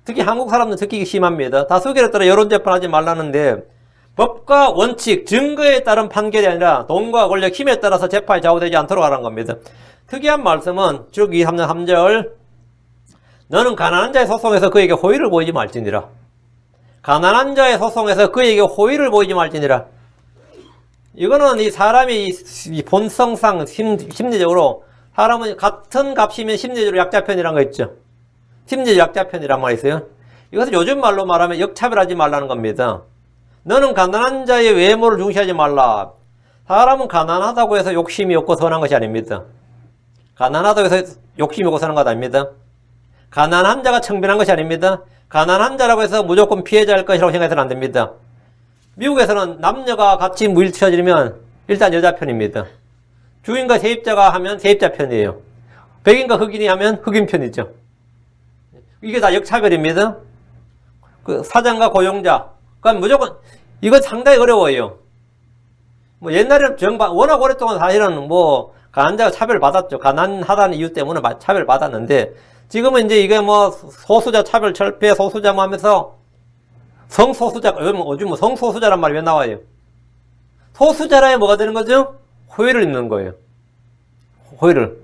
특히 한국 사람들은 특히 심합니다. 다수결에 따라 여론재판하지 말라는데 법과 원칙, 증거에 따른 판결이 아니라 돈과 권력, 힘에 따라서 재판이 좌우되지 않도록 하라는 겁니다. 특이한 말씀은 출애굽기 3장 3절 너는 가난한 자의 소송에서 그에게 호의를 보이지 말지니라. 가난한 자의 소송에서 그에게 호의를 보이지 말지니라. 이거는 이 사람이 이 본성상 심리적으로 사람은 같은 값이면 심리적으로 약자편이라는 거 있죠. 심리적 약자편이란 말이 있어요. 이것은 요즘 말로 말하면 역차별하지 말라는 겁니다. 너는 가난한 자의 외모를 중시하지 말라. 사람은 가난하다고 해서 욕심이 없고 선한 것이 아닙니다. 가난하다고 해서 욕심이 없고 선한 것 아닙니다. 가난한 자가 청변한 것이 아닙니다. 가난한 자라고 해서 무조건 피해자일 것이라고 생각해서는 안 됩니다. 미국에서는 남녀가 같이 무일치어지면 일단 여자 편입니다. 주인과 세입자가 하면 세입자 편이에요. 백인과 흑인이 하면 흑인 편이죠. 이게 다 역차별입니다. 그 사장과 고용자. 그러니까 무조건, 이거 상당히 어려워요. 뭐 옛날에는 워낙 오랫동안 사실은 뭐, 가난자가 차별받았죠. 가난하다는 이유 때문에 차별받았는데, 지금은 이제 이게 뭐, 소수자 차별 철폐, 소수자 뭐 하면서, 성소수자, 요즘 뭐 성소수자란 말이 왜 나와요? 소수자라에 뭐가 되는 거죠? 호의를 입는 거예요. 호의를.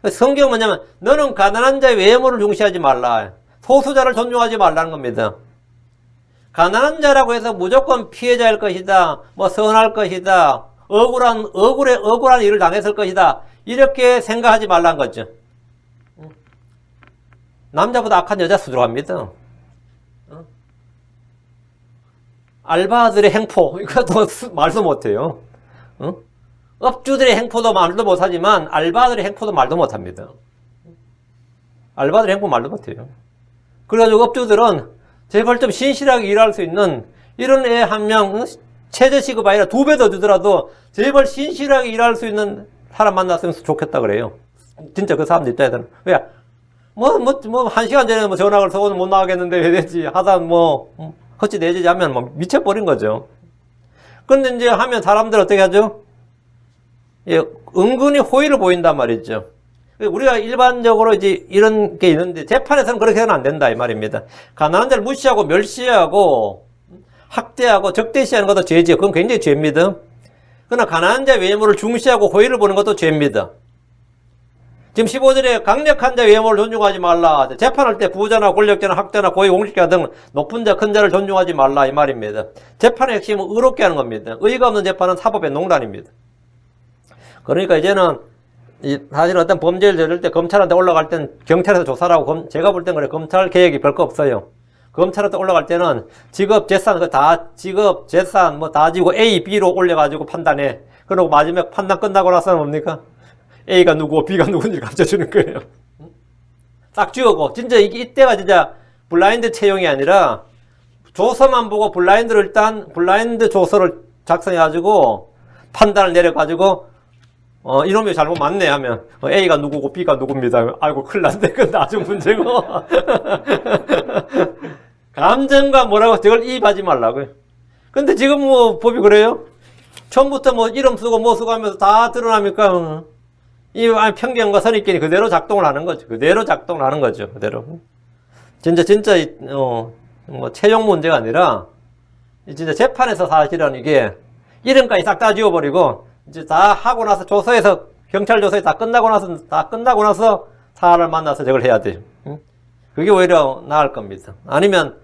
성경은 뭐냐면, 너는 가난한 자의 외모를 중시하지 말라. 소수자를 존중하지 말라는 겁니다. 가난한 자라고 해서 무조건 피해자일 것이다. 뭐 선할 것이다. 억울한 일을 당했을 것이다. 이렇게 생각하지 말라는 거죠. 남자보다 악한 여자 수두룩합니다. 알바들의 행포, 이것도 말도 못해요. 업주들의 행포도 말도 못하지만 알바들의 행포도 말도 못합니다. 알바들의 행포 말도 못해요. 그래가지고 업주들은 제발 좀 신실하게 일할 수 있는 이런 애 한 명 최저시급 아니라 2배 더 주더라도 제발 신실하게 일할 수 있는 사람 만났으면 좋겠다 그래요. 진짜 그 사람들 입장에서는. 왜? 한 시간 전에 뭐 전화 걸어서 오늘 못 나가겠는데 왜 되지? 하다 헛짓 내지지 하면 뭐 미쳐버린 거죠. 근데 이제 하면 사람들 어떻게 하죠? 예, 은근히 호의를 보인단 말이죠. 우리가 일반적으로 이제 이런 게 있는데 재판에서는 그렇게 해서는 안 된다 이 말입니다. 가난한 자를 무시하고 멸시하고 학대하고 적대시하는 것도 죄지요. 그건 굉장히 죄입니다. 그러나 가난한 자의 외모를 중시하고 호의를 보는 것도 죄입니다. 지금 15절에 강력한 자의 외모를 존중하지 말라. 재판할 때 부자나 권력자나 학자나 고위 공직자 등 높은 자, 큰 자를 존중하지 말라 이 말입니다. 재판의 핵심은 의롭게 하는 겁니다. 의가 없는 재판은 사법의 농단입니다. 그러니까 이제는 사실 어떤 범죄를 저질 때 검찰한테 올라갈 땐 경찰에서 조사를 하고 제가 볼 땐 그래 검찰 개혁이 별거 없어요. 검찰한테 올라갈 때는 직업, 재산, 직업, 재산 뭐 다 지고 A, B로 올려가지고 판단해. 그리고 마지막 판단 끝나고 나서는 뭡니까? A가 누구고 B가 누군지 가르쳐주는 거예요. 딱 지우고 진짜 이때가 진짜 블라인드 채용이 아니라 조서만 보고 블라인드 조서를 작성해가지고 판단을 내려가지고 이놈이 잘못 맞네 하면 A가 누구고 B가 누굽니다. 아이고 큰일 났네. 그건 나중 문제고. 감정과 뭐라고 저걸 이입하지 말라고요. 근데 지금 뭐 법이 그래요? 처음부터 뭐 이름 쓰고 뭐 쓰고 하면서 다 드러나니까 이 편견과 선입견이 그대로 작동을 하는 거죠. 그대로. 진짜 뭐 채용 문제가 아니라 진짜 재판에서 사실은 이게 이름까지 싹 다 지워버리고 이제 다 하고 나서 조서에서 경찰 조서에 다 끝나고 나서 사람을 만나서 저걸 해야 돼요. 그게 오히려 나을 겁니다. 아니면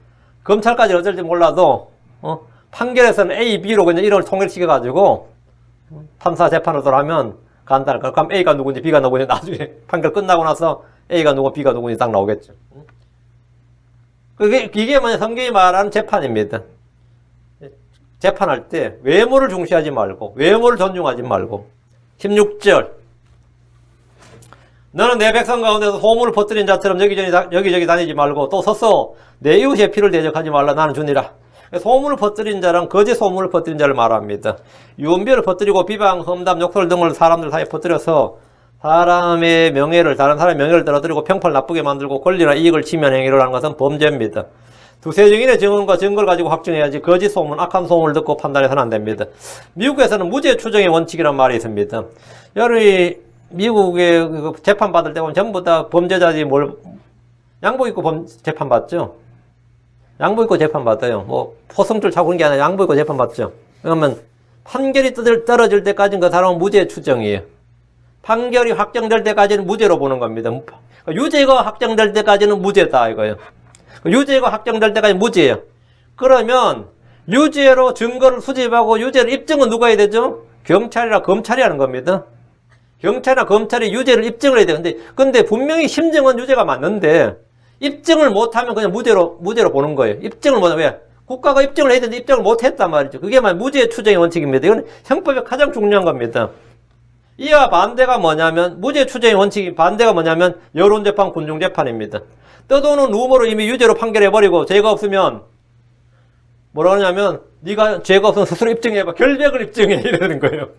검찰까지 어쩔지 몰라도 판결에서는 A, B로 그냥 이름을 통일시켜가지고 판사 재판을 하면 간단할 거야. 그럼 A가 누군지 B가 누군지 나중에 판결 끝나고 나서 A가 누구 B가 누군지 딱 나오겠죠. 이게 뭐냐 성경이 말하는 재판입니다. 재판할 때 외모를 중시하지 말고 외모를 존중하지 말고 16절 너는 내 백성 가운데서 소문을 퍼뜨린 자처럼 여기저기 다니지 말고 또 서서 내 이웃의 피를 대적하지 말라 나는 주니라. 소문을 퍼뜨린 자랑 거짓 소문을 퍼뜨린 자를 말합니다. 유언비어를 퍼뜨리고 비방, 험담, 욕설 등을 사람들 사이에 퍼뜨려서 사람의 명예를 다른 사람의 명예를 떨어뜨리고 평판을 나쁘게 만들고 권리나 이익을 침해한 행위를 하는 것은 범죄입니다. 두세 증인의 증언과 증거를 가지고 확정해야지 거짓 소문, 악한 소문을 듣고 판단해서는 안 됩니다. 미국에서는 무죄 추정의 원칙이라는 말이 있습니다. 여러분이 미국에 재판 받을 때 보면 전부 다 범죄자들이 양복 입고 재판 받죠. 양복 입고 재판 받아요. 뭐 포승줄 차고 그런 게 아니라 양복 입고 재판 받죠. 그러면 판결이 떨어질 때까지는 그 사람은 무죄 추정이에요. 판결이 확정될 때까지는 무죄로 보는 겁니다. 유죄가 확정될 때까지는 무죄다 이거예요. 유죄가 확정될 때까지 무죄예요. 그러면 유죄로 증거를 수집하고 유죄를 입증은 누가 해야 되죠? 경찰이나 검찰이 하는 겁니다. 경찰이나 검찰이 유죄를 입증을 해야 되는데 근데 분명히 심증은 유죄가 맞는데 입증을 못하면 그냥 무죄로 보는 거예요. 입증을 못하면 왜? 국가가 입증을 해야 되는데 입증을 못했단 말이죠. 그게 무죄 추정의 원칙입니다. 이건 형법의 가장 중요한 겁니다. 이와 반대가 뭐냐면 무죄 추정의 원칙이 반대가 뭐냐면 여론재판, 군중재판입니다. 떠도는 루머로 이미 유죄로 판결해버리고 죄가 없으면 뭐라 하냐면 네가 죄가 없으면 스스로 입증해봐. 결백을 입증해 이러는 거예요.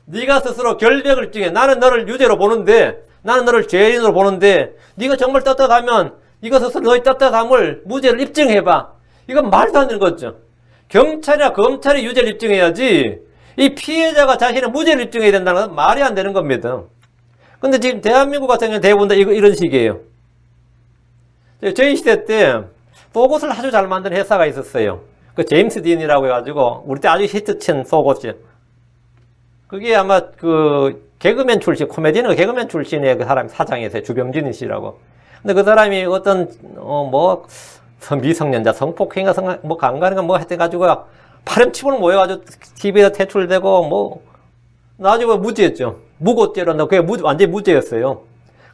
네가 스스로 결백을 입증해. 나는 너를 유죄로 보는데 나는 너를 죄인으로 보는데 네가 정말 떳떳하면 이거 스스로 너의 떳떳함을 무죄를 입증해봐. 이건 말도 안 되는 거죠. 경찰이나 검찰이 유죄를 입증해야지 이 피해자가 자신의 무죄를 입증해야 된다는 건 말이 안 되는 겁니다. 근데 지금 대한민국 같은 경우는 대부분 다 이런 식이에요. 저희 시대 때 속옷을 아주 잘 만드는 회사가 있었어요. 그 제임스 딘이라고 해가지고 우리 때 아주 히트친 속옷이. 그게 아마 그 개그맨 출신, 코미디언 개그맨 출신의 그 사람 사장이었어요. 주병진 씨라고. 근데 그 사람이 어떤 미성년자 성폭행인가 뭐 강간인가 뭐 했대 가지고 파렴치고는 모여가지고 TV에서 퇴출되고 뭐 나중에 무죄였죠. 무고죄로 그게 완전히 무죄였어요.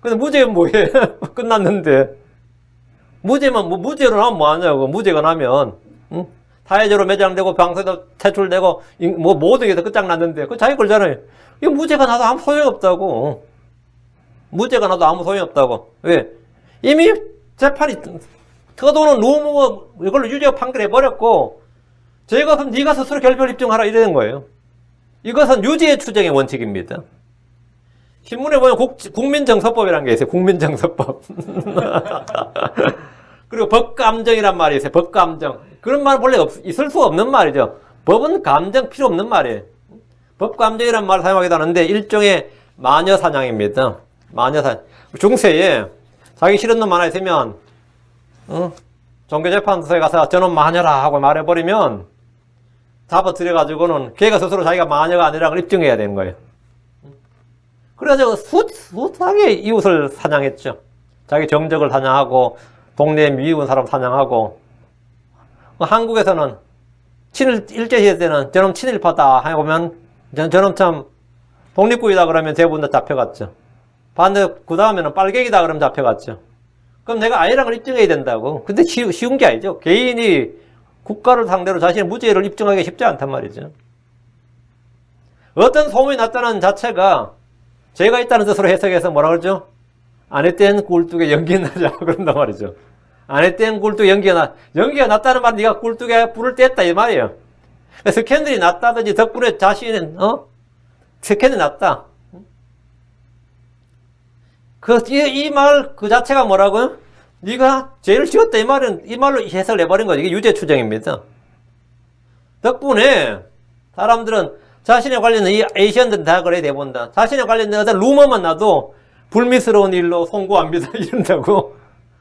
근데 무죄는 뭐예요? 끝났는데 무죄만 무죄로 나면 뭐 하냐고. 무죄가 나면 사회적으로 매장되고 방송에도 퇴출되고 뭐 모든 게 다 끝장났는데 그 자기 걸잖아요. 이거 무죄가 나도 아무 소용없다고. 무죄가 나도 아무 소용없다고. 왜? 이미 재판이 터도는 루머 이걸로 유죄 판결해버렸고 죄가 없으면 네가 스스로 결별 입증하라 이러는 거예요. 이것은 유죄 추정의 원칙입니다. 신문에 보면 국민정서법이라는 게 있어요. 국민정서법. 그리고 법감정이란 말이 있어요. 법감정. 그런 말은 원래 있을 수 없는 말이죠. 법은 감정 필요 없는 말이에요. 법감정이란 말을 사용하기도 하는데 일종의 마녀사냥입니다. 마녀사. 중세에 자기 싫은 놈 하나 있으면, 종교재판소에 가서 저놈 마녀라 하고 말해버리면, 잡아들여가지고는 걔가 스스로 자기가 마녀가 아니라는 걸 입증해야 되는 거예요. 그래서 숱하게 이웃을 사냥했죠. 자기 정적을 사냥하고, 동네에 미운 사람 사냥하고, 한국에서는 일제시대 때는 저놈 친일파다 해보면, 저놈 참 독립국이다 그러면 대부분 다 잡혀갔죠. 반대, 그 다음에는 빨갱이다 그러면 잡혀갔죠. 그럼 내가 아니라는 걸 입증해야 된다고. 근데 쉬운 게 아니죠. 개인이 국가를 상대로 자신의 무죄를 입증하기 쉽지 않단 말이죠. 어떤 소문이 났다는 자체가 죄가 있다는 뜻으로 해석해서 뭐라 그러죠? 아내 땐 굴뚝에 연기 나자 그런단 말이죠. 아내 땐 굴뚝에 연기가 났다는 말은 네가 굴뚝에 불을 뗐다 이 말이에요. 스캔들이 났다든지 덕분에 자신은 스캔이 났다. 이 말 그 자체가 뭐라고요? 네가 죄를 지었다 이 말로 해석을 해버린 거죠. 이게 유죄 추정입니다. 덕분에 사람들은 자신에 관련된 이 에이시언들은 다 그래 대본다. 자신에 관련된 어떤 루머만 나도 불미스러운 일로 송구합니다 이런다고.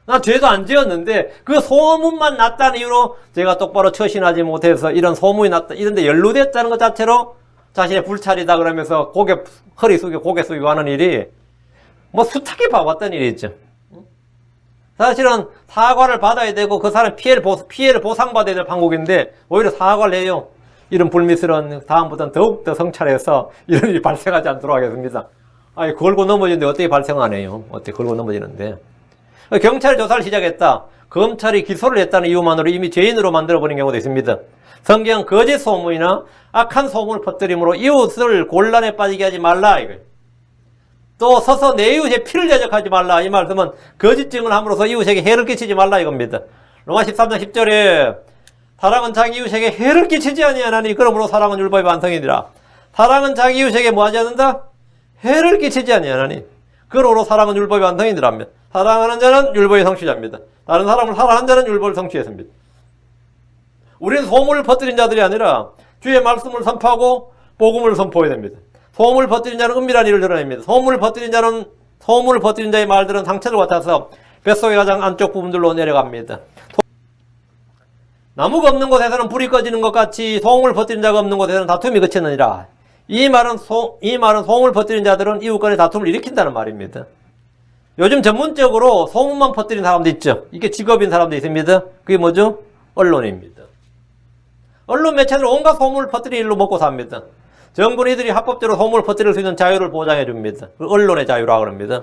나 죄도 안 지었는데 그 소문만 났다는 이유로 제가 똑바로 처신하지 못해서 이런 소문이 났다 이런데 연루됐다는 것 자체로 자신의 불찰이다 그러면서 허리 숙이고 고개 숙이고 하는 일이 뭐 숱하게 봐왔던 일이죠. 사실은 사과를 받아야 되고 그 사람 피해를 보상받아야 될 판국인데 오히려 사과를 해요. 이런 불미스러운 다음부터는 더욱더 성찰해서 이런 일이 발생하지 않도록 하겠습니다. 아니 걸고 넘어지는데 어떻게 발생 안 해요? 어떻게 걸고 넘어지는데. 경찰이 조사를 시작했다. 검찰이 기소를 했다는 이유만으로 이미 죄인으로 만들어버린 경우도 있습니다. 성경 거짓 소문이나 악한 소문을 퍼뜨림으로 이웃을 곤란에 빠지게 하지 말라 이거예요. 또 서서 내 이웃의 피를 대적하지 말라 이 말씀은 거짓 증언을 함으로써 이웃에게 해를 끼치지 말라 이겁니다. 로마 13장 10절에 사랑은 자기 이웃에게 해를 끼치지 아니하나니 그러므로 사랑은 율법의 완성이니라. 사랑은 자기 이웃에게 뭐하지 않는다? 해를 끼치지 아니하나니 그러므로 사랑은 율법의 완성이니라. 사랑하는 자는 율법의 성취자입니다. 다른 사람을 사랑하는 자는 율법을 성취했습니다. 우리는 소문을 퍼뜨린 자들이 아니라 주의 말씀을 선포하고 복음을 선포해야 됩니다. 소문을 퍼뜨린 자는 은밀한 일을 드러냅니다. 소문을 퍼뜨린 자의 말들은 상처를 같아서 뱃속의 가장 안쪽 부분들로 내려갑니다. 나무가 없는 곳에서는 불이 꺼지는 것 같이 소문을 퍼뜨린 자가 없는 곳에서는 다툼이 그치느니라. 이 말은 소문을 퍼뜨린 자들은 이웃 간의 다툼을 일으킨다는 말입니다. 요즘 전문적으로 소문만 퍼뜨린 사람도 있죠. 이게 직업인 사람도 있습니다. 그게 뭐죠? 언론입니다. 언론 매체들은 온갖 소문을 퍼뜨리는 일로 먹고 삽니다. 정부는 이들이 합법적으로 소문을 퍼뜨릴 수 있는 자유를 보장해 줍니다. 언론의 자유라고 합니다.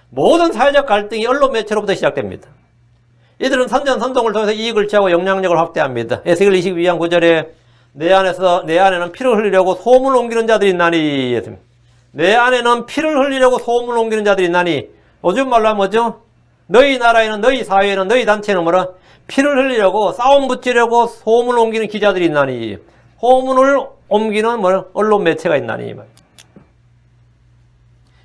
모든 사회적 갈등이 언론 매체로부터 시작됩니다. 이들은 선전선동을 통해서 이익을 취하고 영향력을 확대합니다. 에스겔 22장 9절에 내 안에는 피를 흘리려고 소문을 옮기는 자들이 있나니 했습니다. 내 안에는 피를 흘리려고 소문을 옮기는 자들이 있나니 요즘 말로 하면 뭐죠? 너희 나라에는 너희 사회에는 너희 단체는 뭐라? 피를 흘리려고 싸움 붙이려고 소문을 옮기는 기자들이 있나니 소문을 옮기는 언론 매체가 있나니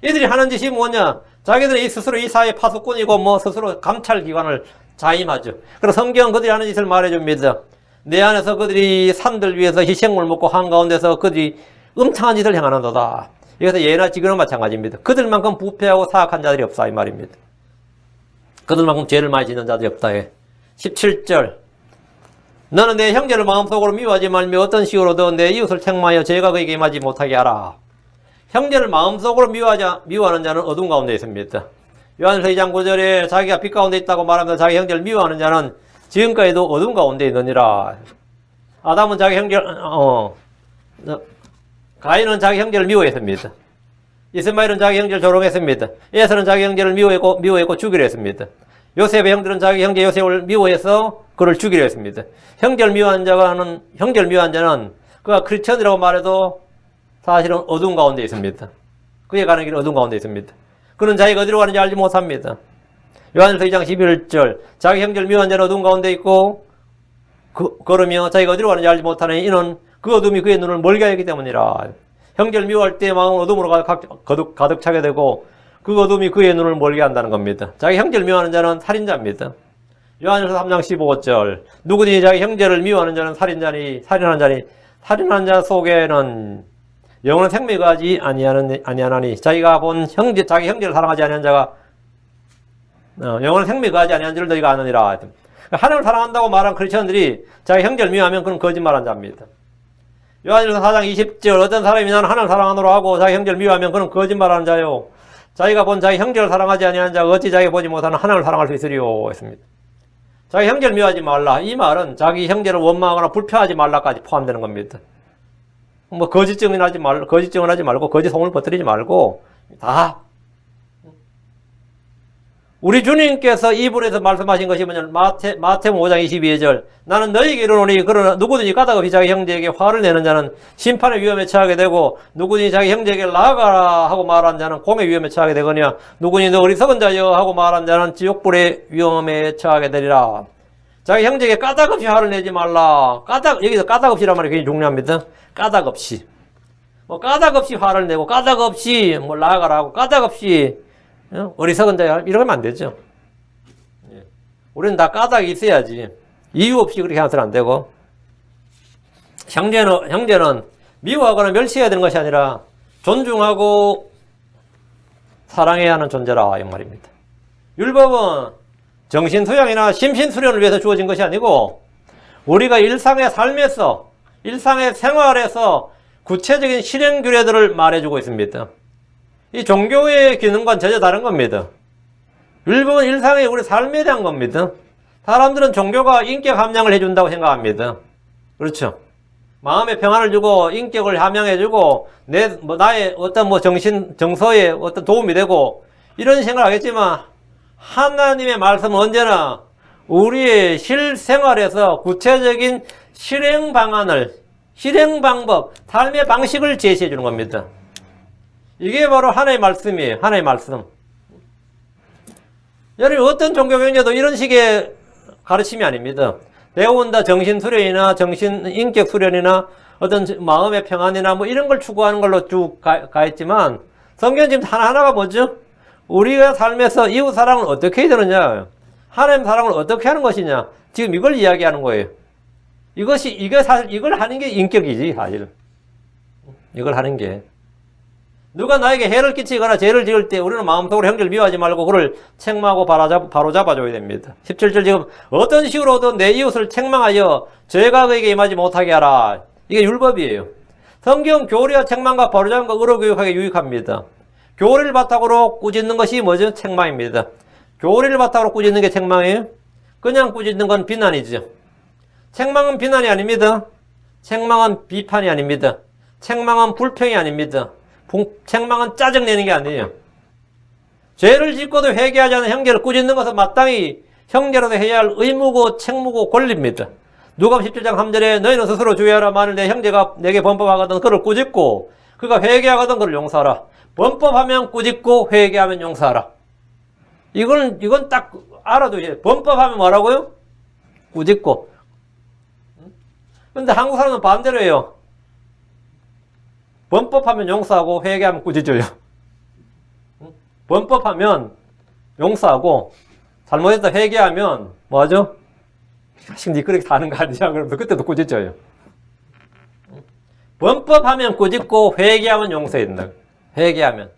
이들이 하는 짓이 뭐냐? 자기들이 스스로 이 사회 파수꾼이고 스스로 감찰기관을 자임하죠. 그래서 성경은 그들이 하는 짓을 말해줍니다. 내 안에서 그들이 산들 위에서 희생물 먹고 한가운데서 그들이 음탕한 짓을 행하는도다. 이것은 예나 지금은 마찬가지입니다. 그들만큼 부패하고 사악한 자들이 없다 이 말입니다. 그들만큼 죄를 많이 짓는 자들이 없다. 17절 너는 내 형제를 마음속으로 미워하지 말며 어떤 식으로든 내 이웃을 책망하여 죄가 그에게 임하지 못하게 하라. 형제를 마음속으로 미워하는 자는 어둠 가운데 있습니다. 요한일서 2장 9절에 자기가 빛 가운데 있다고 말하면서 자기 형제를 미워하는 자는 지금까지도 어둠 가운데 있느니라. 아담은 자기 가인은 자기 형제를 미워했습니다. 이스마엘은 자기 형제를 조롱했습니다. 에서는 자기 형제를 미워했고 죽이려 했습니다. 요셉의 형들은 자기 형제 요셉을 미워해서 그를 죽이려 했습니다. 형제를 미워한 자는 그가 크리스천이라고 말해도 사실은 어둠 가운데 있습니다. 그에 가는 길은 어둠 가운데 있습니다. 그는 자기가 어디로 가는지 알지 못합니다. 요한일서 2장 11절 자기 형제를 미워한 자는 어둠 가운데 있고 걸으며 자기가 어디로 가는지 알지 못하는 이는 그 어둠이 그의 눈을 멀게 하기 때문이라. 형제를 미워할 때 마음은 어둠으로 가득 차게 되고 그 어둠이 그의 눈을 멀게 한다는 겁니다. 자기 형제를 미워하는 자는 살인자입니다. 요한일서 3장 15절 누구든지 자기 형제를 미워하는 자는 살인하는 자 속에는 영혼은 생명이 거하지 아니하나니 자기가 본 형제 자기 형제를 사랑하지 아니한 자가 영혼은 생명이 거하지 아니한 줄 너희가 아느니라. 하나님을 사랑한다고 말한 크리스천들이 자기 형제를 미워하면 그건 거짓말한 자입니다. 요한일서 4장 20절 어떤 사람이 나는 하나님을 사랑하노라 하고 자기 형제를 미워하면 그는 거짓말하는 자요. 자기가 본 자기 형제를 사랑하지 아니하는 자가 어찌 자기가 보지 못하는 하나님을 사랑할 수 있으리요 했습니다. 자기 형제를 미워하지 말라. 이 말은 자기 형제를 원망하거나 불평하지 말라까지 포함되는 겁니다. 뭐 거짓 증언하지 말고 거짓 소문을 퍼뜨리지 말고 다 우리 주님께서 이불에서 말씀하신 것이 뭐냐면 마태복음 5장 22절 나는 너희에게 이르노니 그러나 누구든지 까닭없이 자기 형제에게 화를 내는 자는 심판의 위험에 처하게 되고 누구든지 자기 형제에게 나아가라 하고 말한 자는 공의 위험에 처하게 되거니와 누구든지 너 어리석은 자여 하고 말한 자는 지옥불의 위험에 처하게 되리라. 자기 형제에게 까닭없이 화를 내지 말라. 여기서 까닭없이란 말이 굉장히 중요합니다. 까닭없이 뭐 까닭없이 화를 내고 까닭없이 뭐 나아가라 하고 까닭없이 어리석은 자야 이러면 안 되죠. 우리는 다 까닭이 있어야지 이유 없이 그렇게 해서는 안 되고 형제는 미워하거나 멸시해야 되는 것이 아니라 존중하고 사랑해야 하는 존재라 이 말입니다. 율법은 정신수양이나 심신수련을 위해서 주어진 것이 아니고 우리가 일상의 삶에서 일상의 생활에서 구체적인 실행 규례들을 말해주고 있습니다. 이 종교의 기능과는 전혀 다른 겁니다. 율법은 일상의 우리 삶에 대한 겁니다. 사람들은 종교가 인격 함양을 해준다고 생각합니다. 그렇죠? 마음의 평안을 주고 인격을 함양해주고 나의 어떤 정서에 어떤 도움이 되고 이런 생각을 하겠지만 하나님의 말씀은 언제나 우리의 실생활에서 구체적인 실행 방법, 삶의 방식을 제시해 주는 겁니다. 이게 바로 하나의 말씀이에요. 하나의 말씀. 여러분 어떤 종교 경제도 이런 식의 가르침이 아닙니다. 배운다 정신수련이나 인격수련이나 어떤 마음의 평안이나 뭐 이런 걸 추구하는 걸로 쭉 가 있지만 성경 지금 하나하나가 뭐죠? 우리가 삶에서 이웃 사랑을 어떻게 해야 되느냐, 하나님 사랑을 어떻게 하는 것이냐, 지금 이걸 이야기하는 거예요. 이걸 하는 게 인격이지, 사실. 이걸 하는 게. 누가 나에게 해를 끼치거나 죄를 지을 때 우리는 마음속으로 형제를 미워하지 말고 그를 책망하고 바로잡아줘야 됩니다. 17절 지금 어떤 식으로든 내 이웃을 책망하여 죄가 그에게 임하지 못하게 하라. 이게 율법이에요. 성경 교리와 책망과 바로잡음과 의로교육하게 유익합니다. 교리를 바탕으로 꾸짖는 것이 뭐죠? 책망입니다. 교리를 바탕으로 꾸짖는 게 책망이에요? 그냥 꾸짖는 건 비난이죠. 책망은 비난이 아닙니다. 책망은 비판이 아닙니다. 책망은 불평이 아닙니다. 책망은 짜증내는 게 아니에요. 죄를 짓고도 회개하지 않은 형제를 꾸짖는 것은 마땅히 형제로서 해야 할 의무고 책무고 권리입니다. 누가복음 17장 3절에 너희는 스스로 주의하라. 만일 내 형제가 내게 범법하거든 그를 꾸짖고 그가 회개하거든 그를 용서하라. 범법하면 꾸짖고 회개하면 용서하라. 이건 딱 알아두세요. 범법하면 뭐라고요? 꾸짖고. 근데 한국 사람은 반대로 해요. 범법하면 용서하고 회개하면 꾸짖어요. 범법하면 용서하고 잘못했다 회개하면 뭐하죠? 지금 니 그렇게 사는 거 아니야? 그러면서 그때도 꾸짖어요. 범법하면 꾸짖고 회개하면 용서해야 된다. 회개하면.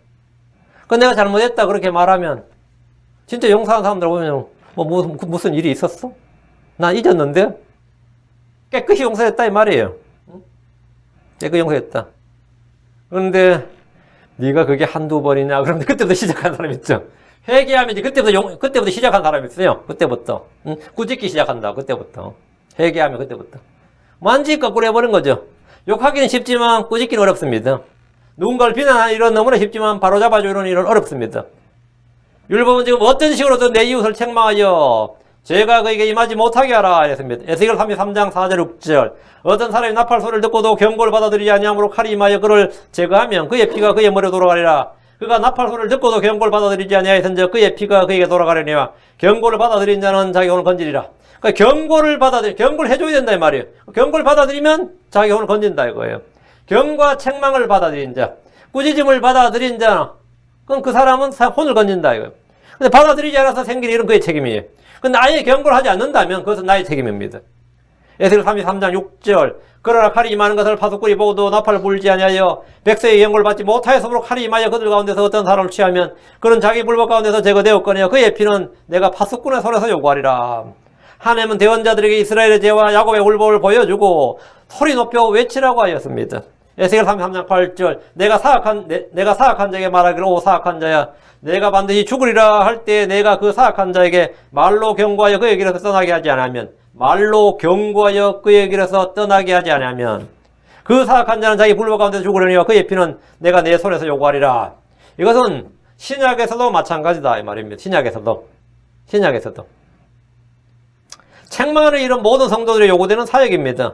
내가 잘못했다 그렇게 말하면 진짜 용서하는 사람들 보면 무슨 일이 있었어? 나 잊었는데? 깨끗이 용서했다 이 말이에요. 깨끗이 용서했다. 그런데 네가 그게 한두 번이냐? 그러면 그때부터 시작한 사람 있죠. 회개하면 이제 그때부터 시작한 사람이 있어요. 그때부터. 꾸짖기 시작한다. 그때부터. 회개하면 그때부터. 완전히 거꾸로 해버린 거죠. 욕하기는 쉽지만 꾸짖기는 어렵습니다. 누군가를 비난하는 일은 너무나 쉽지만 바로잡아주는 일은 어렵습니다. 율법은 지금 어떤 식으로든 내 이웃을 책망하여 죄가 그에게 임하지 못하게 하라 했습니다. 에스겔 33장 4절 6절 어떤 사람이 나팔 소리를 듣고도 경고를 받아들이지 아니함으로 칼이 임하여 그를 제거하면 그의 피가 그의 머리에 돌아가리라. 그가 나팔 소리를 듣고도 경고를 받아들이지 아니하였은즉 그의 피가 그에게 돌아가려니와 경고를 받아들인 자는 자기 혼을 건지리라. 그러니까 경고를 해줘야 된다 이 말이에요. 경고를 받아들이면 자기 혼을 건진다 이거예요. 경고와 책망을 받아들인 자, 꾸짖음을 받아들인 자, 그럼 그 사람은 혼을 건진다 이거예요. 근데 받아들이지 않아서 생긴 일은 그의 책임이에요. 근데 아예 경고를 하지 않는다면 그것은 나의 책임입니다. 에스겔 33장 6절. 그러나 칼이 임하는 것을 파수꾼이 보고도 나팔을 불지 아니하여 백성의 영광을 받지 못하였으므로 칼이 임하여 그들 가운데서 어떤 사람을 취하면 그는 자기 불법 가운데서 제거되었거니와 그의 피는 내가 파수꾼의 손에서 요구하리라. 하나님은 대언자들에게 이스라엘의 죄와 야곱의 불법을 보여주고 소리 높여 외치라고 하였습니다. 에스겔 33장 8절. 내가 사악한 자에게 말하기를 오 사악한 자야 내가 반드시 죽으리라 할 때 내가 그 사악한 자에게 말로 경고하여 그의 길에서 떠나게 하지 않으면 말로 경고하여 그의 길에서 떠나게 하지 않으면 그 사악한 자는 자기 불법 가운데 죽으려니와 그의 피는 내가 내 손에서 요구하리라. 이것은 신약에서도 마찬가지다 이 말입니다. 신약에서도 책망하는 이런 모든 성도들의 요구되는 사역입니다.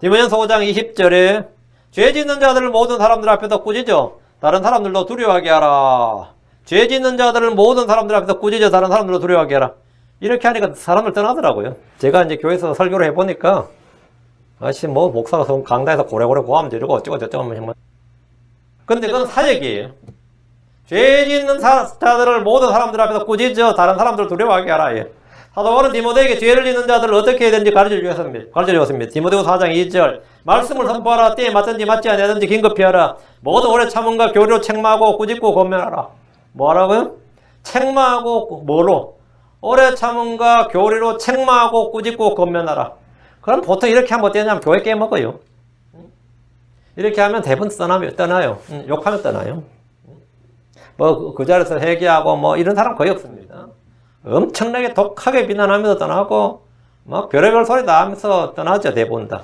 디모데전서 5장 20절에 죄 짓는 자들을 모든 사람들 앞에서 꾸짖어 다른 사람들도 두려워하게 하라. 죄 짓는 자들을 모든 사람들 앞에서 꾸짖어 다른 사람들도 두려워하게 하라. 이렇게 하니까 사람을 떠나더라고요. 제가 이제 교회에서 설교를 해보니까 뭐 목사가 강단에서 고래고래 고하면 되고 어쩌고 저쩌고 정말. 근데 그건 사역이에요. 죄 짓는 자들을 모든 사람들 앞에서 꾸짖어 다른 사람들을 두려워하게 하라. 예. 사도 바울은 디모데에게 죄를 짓는 자들을 어떻게 해야 되는지 가르쳐 주었습니다. 디모데후서 4장 2절. 말씀을 선포하라. 때에 맞든지 맞지 아니하든지 긴급히 하라. 모두 오래 참음과 교리로 책망하고 꾸짖고 권면하라. 뭐 하라고요? 책망하고 뭐로? 오래 참음과 교리로 책망하고 꾸짖고 권면하라. 그럼 보통 이렇게 하면 어떠냐면 교회 깨먹어요. 이렇게 하면 대부분 떠나요. 욕하면 떠나요. 뭐 그 자리에서 회개하고 뭐 이런 사람 거의 없습니다. 엄청나게 독하게 비난하면서 떠나고 막 별의별 소리 다 하면서 떠나죠. 대부분 다.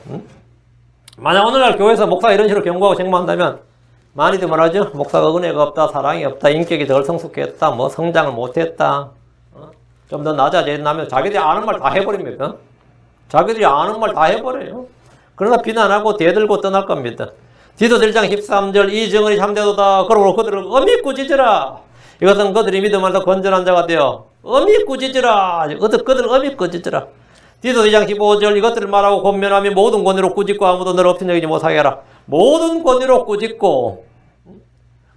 만약 오늘날 교회에서 목사가 이런 식으로 경고하고 책망한다면 많이들 뭐라죠? 목사가 은혜가 없다, 사랑이 없다, 인격이 덜 성숙했다, 뭐 성장을 못했다, 좀 더 낮아졌다면 자기들이 아는 말 다 해버립니다. 자기들이 아는 말 다 해버려요. 그러나 비난하고 대들고 떠날 겁니다. 디도서 1장 13절 이 증언이 참되도다. 그러므로 그들을 엄히 꾸짖으라. 이것은 그들이 믿음 안에서 건전한 자가 되어 엄히 꾸짖으라. 그들 엄히 꾸짖으라. 디도서 2장 15절 이것들을 말하고 권면하며 모든 권위로 꾸짖고 아무도 너를 없인 여기지 못하게 하라. 모든 권위로 꾸짖고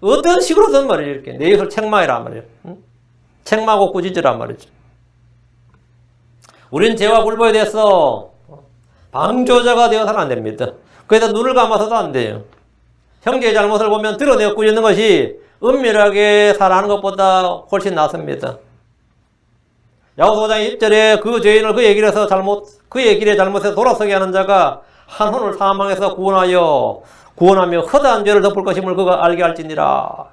어떤 식으로든 말이에요. 이렇게 내 이웃을 책망해라 말이에요. 책망하고 꾸짖으라 말이죠. 우린 죄와 불법에 대해서 방조자가 되어서는 안 됩니다. 그래서 눈을 감아서도 안 돼요. 형제의 잘못을 보면 드러내어 꾸짖는 것이 은밀하게 살아가는 것보다 훨씬 낫습니다. 야고보서 5장 1절에 그 죄인을 그의 길의 잘못에서 돌아서게 하는 자가 한 혼을 사망에서 구원하며 허다한 죄를 덮을 것임을 그가 알게 할지니라.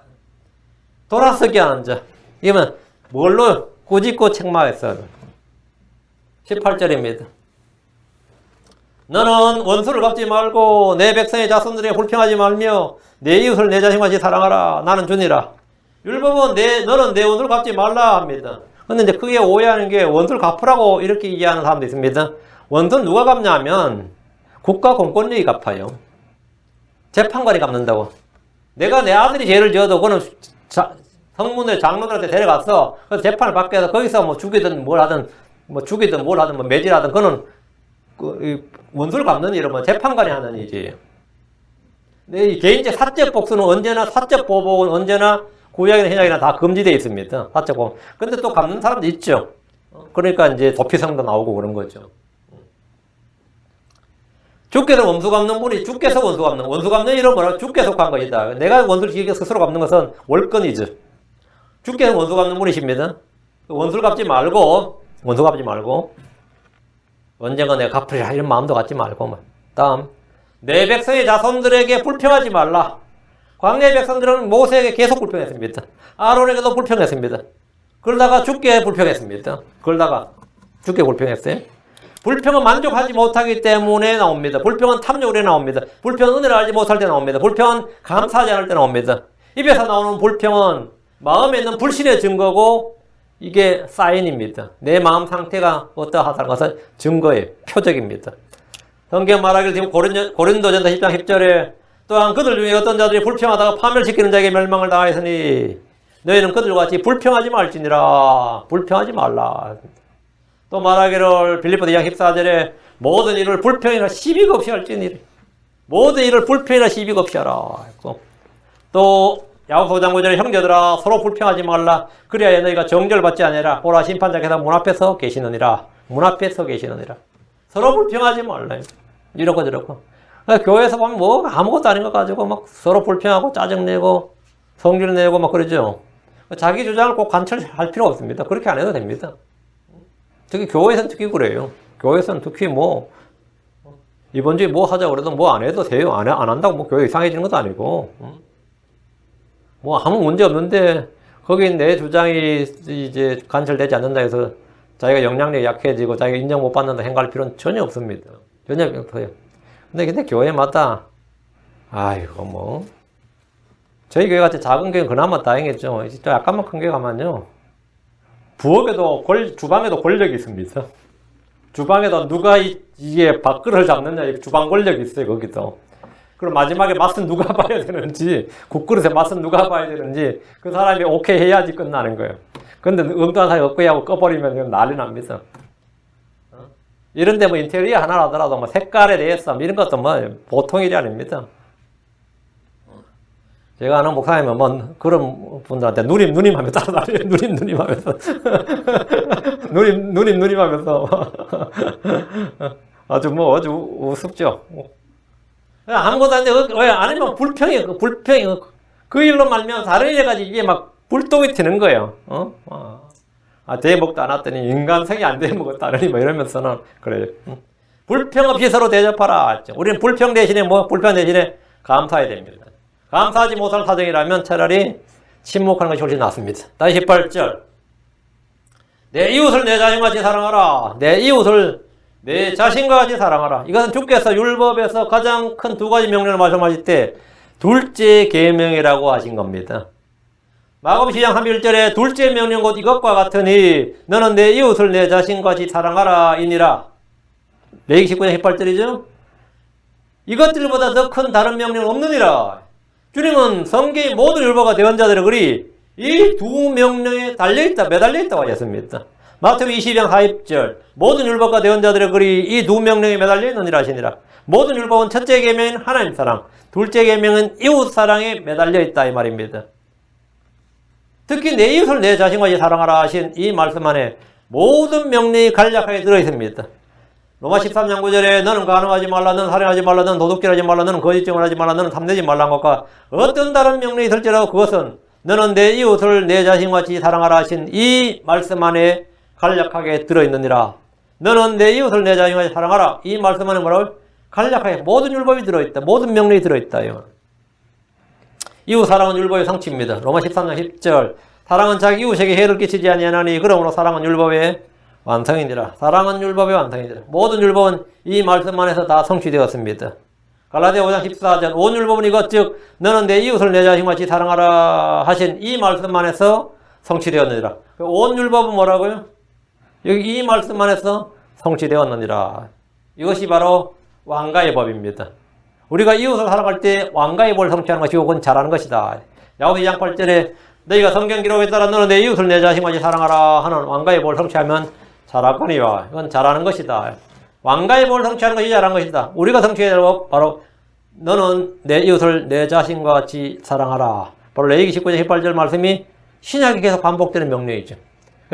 돌아서게 하는 자. 이면 뭘로 꾸짖고 책망했어요. 18절입니다. 너는 원수를 갚지 말고 내 백성의 자손들에게 불평하지 말며 내 이웃을 내 자신같이 사랑하라. 나는 주니라. 율법은 너는 내 원수를 갚지 말라 합니다. 근데 이제 크게 오해하는 게 원수를 갚으라고 이렇게 이해하는 사람도 있습니다. 원수는 누가 갚냐면 국가 공권력이 갚아요. 재판관이 갚는다고. 내가 내 아들이 죄를 지어도 그거는 성문의 장로들한테 데려가서 그래서 재판을 받게 해서 거기서 뭐 죽이든 뭘 하든 뭐 매질하든 그거는 원수를 갚는 일은 뭐 재판관이 하는 일이에요. 근데 개인적 사적 복수는 사적 보복은 언제나 구약이나 신약이나 다 금지되어 있습니다. 사적 보복. 근데 또 갚는 사람도 있죠. 그러니까 이제 도피성도 나오고 그런 거죠. 주께서 원수 갚는 분이 주께서 원수 갚는 일은 뭐라? 주께 속한 것이다. 내가 원수를 지게 스스로 갚는 것은 월권이죠. 주께서 원수 갚는 분이십니다. 원수를 갚지 말고 언젠가 내가 갚으리라 이런 마음도 갖지 말고. 다음, 내 백성의 자손들에게 불평하지 말라. 광야의 백성들은 모세에게 계속 불평했습니다. 아론에게도 불평했습니다. 그러다가 주께 불평했습니다. 불평은 만족하지 못하기 때문에 나옵니다. 불평은 탐욕으로 나옵니다. 불평은 은혜를 알지 못할 때 나옵니다. 불평은 감사하지 않을 때 나옵니다. 입에서 나오는 불평은 마음에 있는 불신의 증거고 이게 사인입니다. 내 마음 상태가 어떠하다는 것은 증거예요. 표적입니다. 성경 말하기를 지금 고린도전서 10장 10절에 또한 그들 중에 어떤 자들이 불평하다가 파멸시키는 자에게 멸망을 당하였으니 너희는 그들과 같이 불평하지 말지니라. 불평하지 말라. 또 말하기를 빌립보서 2장 14절에 모든 일을 불평이나 시비가 없이 할지니 모든 일을 불평이나 시비가 없이 하라. 또 야고보서 5장 9절에 형제들아 서로 불평하지 말라. 그래야 너희가 정죄를 받지 아니라 보라 심판자께서 문 앞에 서 계시느니라. 서로 불평하지 말라. 이렇고 저렇고. 교회에서 보면 뭐 아무것도 아닌 거 가지고 막 서로 불평하고 짜증내고 성질 내고 막 그러죠. 자기 주장을 꼭 관철할 필요 없습니다. 그렇게 안 해도 됩니다. 특히 교회에서는 특히 그래요. 교회에서는 특히 뭐 이번 주에 뭐 하자고 그래도 뭐 안 해도 돼요. 안 한다고 뭐 교회 이상해지는 것도 아니고 뭐 아무 문제 없는데 거기 내 주장이 이제 관철되지 않는다 해서 자기가 영향력이 약해지고 자기가 인정 못 받는다 생각할 필요는 전혀 없습니다. 전혀 없어요. 근데 교회마다 아이고 뭐 저희 교회 같이 작은 교회는 그나마 다행이죠. 약간만 큰 교회 가면요 부엌에도 주방에도 권력이 있습니다. 주방에도 누가 이게 밥그릇을 잡느냐 주방 권력이 있어요. 거기도. 그럼 마지막에 맛은 누가 봐야 되는지 국그릇의 맛은 누가 봐야 되는지 그 사람이 오케이 해야지 끝나는 거예요. 근데 엉뚱한 사람이 오케이 하고 꺼버리면 난리 납니다. 이런데 뭐 인테리어 하나 하더라도 뭐 색깔에 대해서 이런 것도 뭐 보통 일이 아닙니다. 제가 아는 목사님은 뭐 그런 분들한테 누님 하며 따라다녀요. 누님 하면서. 누님 하면서. 아주 우습죠. 아무것도 안 돼. 왜 아니면 불평이. 그 일로 말면 다른 일 가지고 이게 막 불똥이 튀는 거예요. 대목도 안 왔더니 인간성이 안 대먹었다느니 뭐 이러면서는 그래요. 불평 없이 서로 대접하라. 우리는 불평 대신에 불평 대신에 감사해야 됩니다. 감사하지 못할 사정이라면 차라리 침묵하는 것이 훨씬 낫습니다. 다시 18절. 내 이웃을 내 자신같이 사랑하라. 내 이웃을 내 자신과 같이 사랑하라. 이것은 주께서 율법에서 가장 큰 두 가지 명령을 말씀하실 때 둘째 계명이라고 하신 겁니다. 마가복음 10장 31절에 둘째 명령 곧 이것과 같으니 너는 내 이웃을 내 자신과 같이 사랑하라 이니라. 레위기 19장 18절이죠. 이것들보다 더 큰 다른 명령 없느니라. 주님은 성경의 모든 율법과 대언자들의 글이 이 두 명령에 달려있다, 매달려있다고 하셨습니다. 마태복음 22장 40절 모든 율법과 대언자들의 글이 이 두 명령에 매달려있느니라 하시니라. 모든 율법은 첫째 계명인 하나님 사랑, 둘째 계명은 이웃 사랑에 매달려있다 이 말입니다. 특히 내 이웃을 내 자신과 같이 사랑하라 하신 이 말씀 안에 모든 명령이 간략하게 들어있습니다. 로마 13장 9절에 너는 간음하지 말라, 너는 살인하지 말라, 너는 도둑질하지 말라, 너는 거짓증을 하지 말라, 너는 탐내지 말라는 것과 어떤 다른 명령이 있을지라도 그것은 너는 내 이웃을 내 자신과 같이 사랑하라 하신 이 말씀 안에 간략하게 들어있느니라. 너는 내 이웃을 내 자신과 같이 사랑하라. 이 말씀 안에 뭐라고요? 간략하게 모든 율법이 들어있다. 모든 명령이 들어있다. 이웃 사랑은 율법의 성취입니다. 로마 13장 10절 사랑은 자기 이웃에게 해를 끼치지 아니하나니 그러므로 사랑은 율법의 완성이니라. 사랑은 율법의 완성이니라. 모든 율법은 이 말씀 안에서 다 성취되었습니다. 갈라디아 5장 14절 온 율법은 이것 즉 너는 내 이웃을 내 자신과 같이 사랑하라 하신 이 말씀 안에서 성취되었느니라. 온 율법은 뭐라고요? 여기 이 말씀 안에서 성취되었느니라. 이것이 바로 왕가의 법입니다. 우리가 이웃을 사랑할 때 왕가의 법을 성취하는 것이 혹은 잘하는 것이다. 야고보 2장 8절에 너희가 성경 기록에 따라 너는 내 이웃을 내 자신과 같이 사랑하라 하는 왕가의 법을 성취하면 잘하거니와 이건 잘하는 것이다. 왕가의 법을 성취하는 것이 잘하는 것이다. 우리가 성취해야 할 법 바로 너는 내 이웃을 내 자신과 같이 사랑하라. 바로 레위기 19장 18절 말씀이 신약에 계속 반복되는 명령이죠.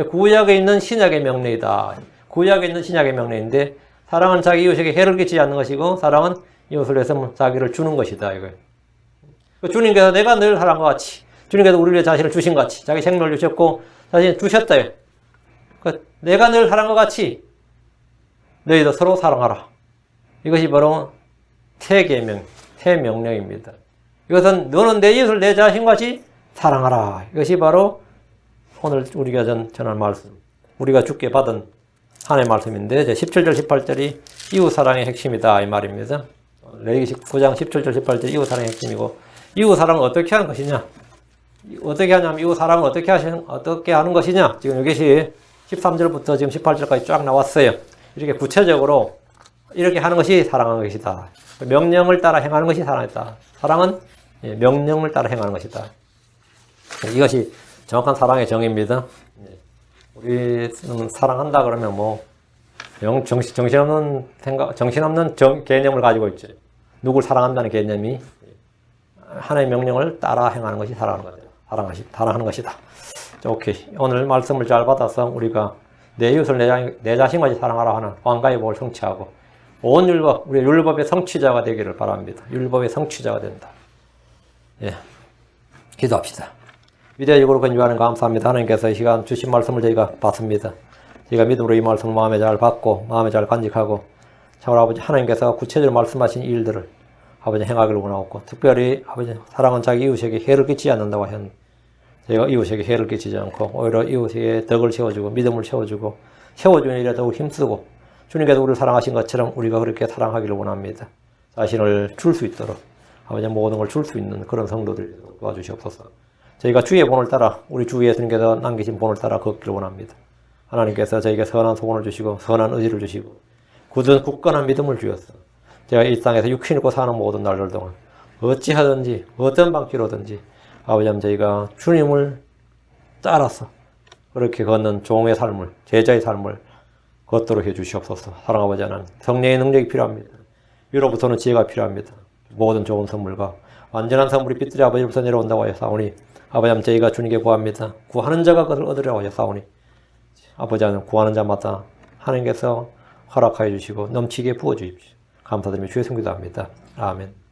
구약에 있는 신약의 명령이다. 구약에 있는 신약의 명령인데 사랑은 자기 이웃에게 해를 끼치지 않는 것이고 사랑은 이웃을 위해서 자기를 주는 것이다. 이거예요. 주님께서 내가 늘 사랑과 같이 주님께서 우리를 자신을 주신 것 같이 자기 생명을 주셨고 자신을 주셨다요. 내가 늘 사랑과 같이 너희도 서로 사랑하라. 이것이 바로 태계명, 태명령입니다. 이것은 너는 내 이웃을 내 자신과 같이 사랑하라. 이것이 바로 오늘 우리가 전한 말씀, 우리가 주께 받은 하나님의 말씀인데 17절 18절이 이웃 사랑의 핵심이다 이 말입니다. 레위기 9장 17절 18절 이웃 사랑의 핵심이고 이웃 사랑은 어떻게 하는 것이냐? 어떻게 하냐면 이웃 사랑은 어떻게 하는 것이냐? 지금 이것이 13절부터 지금 18절까지 쫙 나왔어요. 이렇게 구체적으로 이렇게 하는 것이 사랑하는 것이다. 명령을 따라 행하는 것이 사랑이다. 사랑은 명령을 따라 행하는 것이다. 이것이 정확한 사랑의 정의입니다. 우리는 사랑한다 그러면 정신없는 생각, 정신없는 개념을 가지고 있죠. 누굴 사랑한다는 개념이 하나님의 명령을 따라 행하는 것이 사랑하는 것이다. 사랑하는 것이다. 자, 오케이. 오늘 말씀을 잘 받아서 우리가 내 이웃을 내 자신까지 사랑하라 하는 왕가의 복을 성취하고 온 율법, 우리 율법의 성취자가 되기를 바랍니다. 율법의 성취자가 된다. 예, 기도합시다. 위대하고 근유하는 감사합니다. 하나님께서 이 시간 주신 말씀을 저희가 받습니다. 저희가 믿음으로 이 말씀을 마음에 잘 받고 마음에 잘 간직하고 참으로 아버지 하나님께서 구체적으로 말씀하신 일들을 아버지 행하기를 원하옵고 특별히 아버지 사랑은 자기 이웃에게 해를 끼치지 않는다고 하셨는데 저희가 이웃에게 해를 끼치지 않고 오히려 이웃에게 덕을 세워주고 믿음을 세워주고 세워주는 일에 더욱 힘쓰고 주님께서 우리를 사랑하신 것처럼 우리가 그렇게 사랑하기를 원합니다. 자신을 줄 수 있도록 아버지 모든 걸 줄 수 있는 그런 성도들 도와주시옵소서. 저희가 주의 본을 따라 우리 주 예수님께서 남기신 본을 따라 걷기를 원합니다. 하나님께서 저에게 선한 소원을 주시고 선한 의지를 주시고 굳건한 믿음을 주셨어. 제가 이 땅에서 육신 입고 사는 모든 날들 동안 어찌하든지 어떤 방식으로든지 아버지 저희가 주님을 따라서 그렇게 걷는 종의 삶을 제자의 삶을 걷도록 해주시옵소서. 사랑 아버지 하나님 성령의 능력이 필요합니다. 위로부터는 지혜가 필요합니다. 모든 좋은 선물과 완전한 선물이 빛들이 아버지로부터 내려온다고 하였사오니 아버지 하나님 저희가 주님께 구합니다. 구하는 자가 그것을 얻으려고 하였사오니 아버지 하나님 구하는 자마다 하나님께서 허락하여 주시고 넘치게 부어주십시오. 감사드리며 주의 성기도 합니다. 아멘.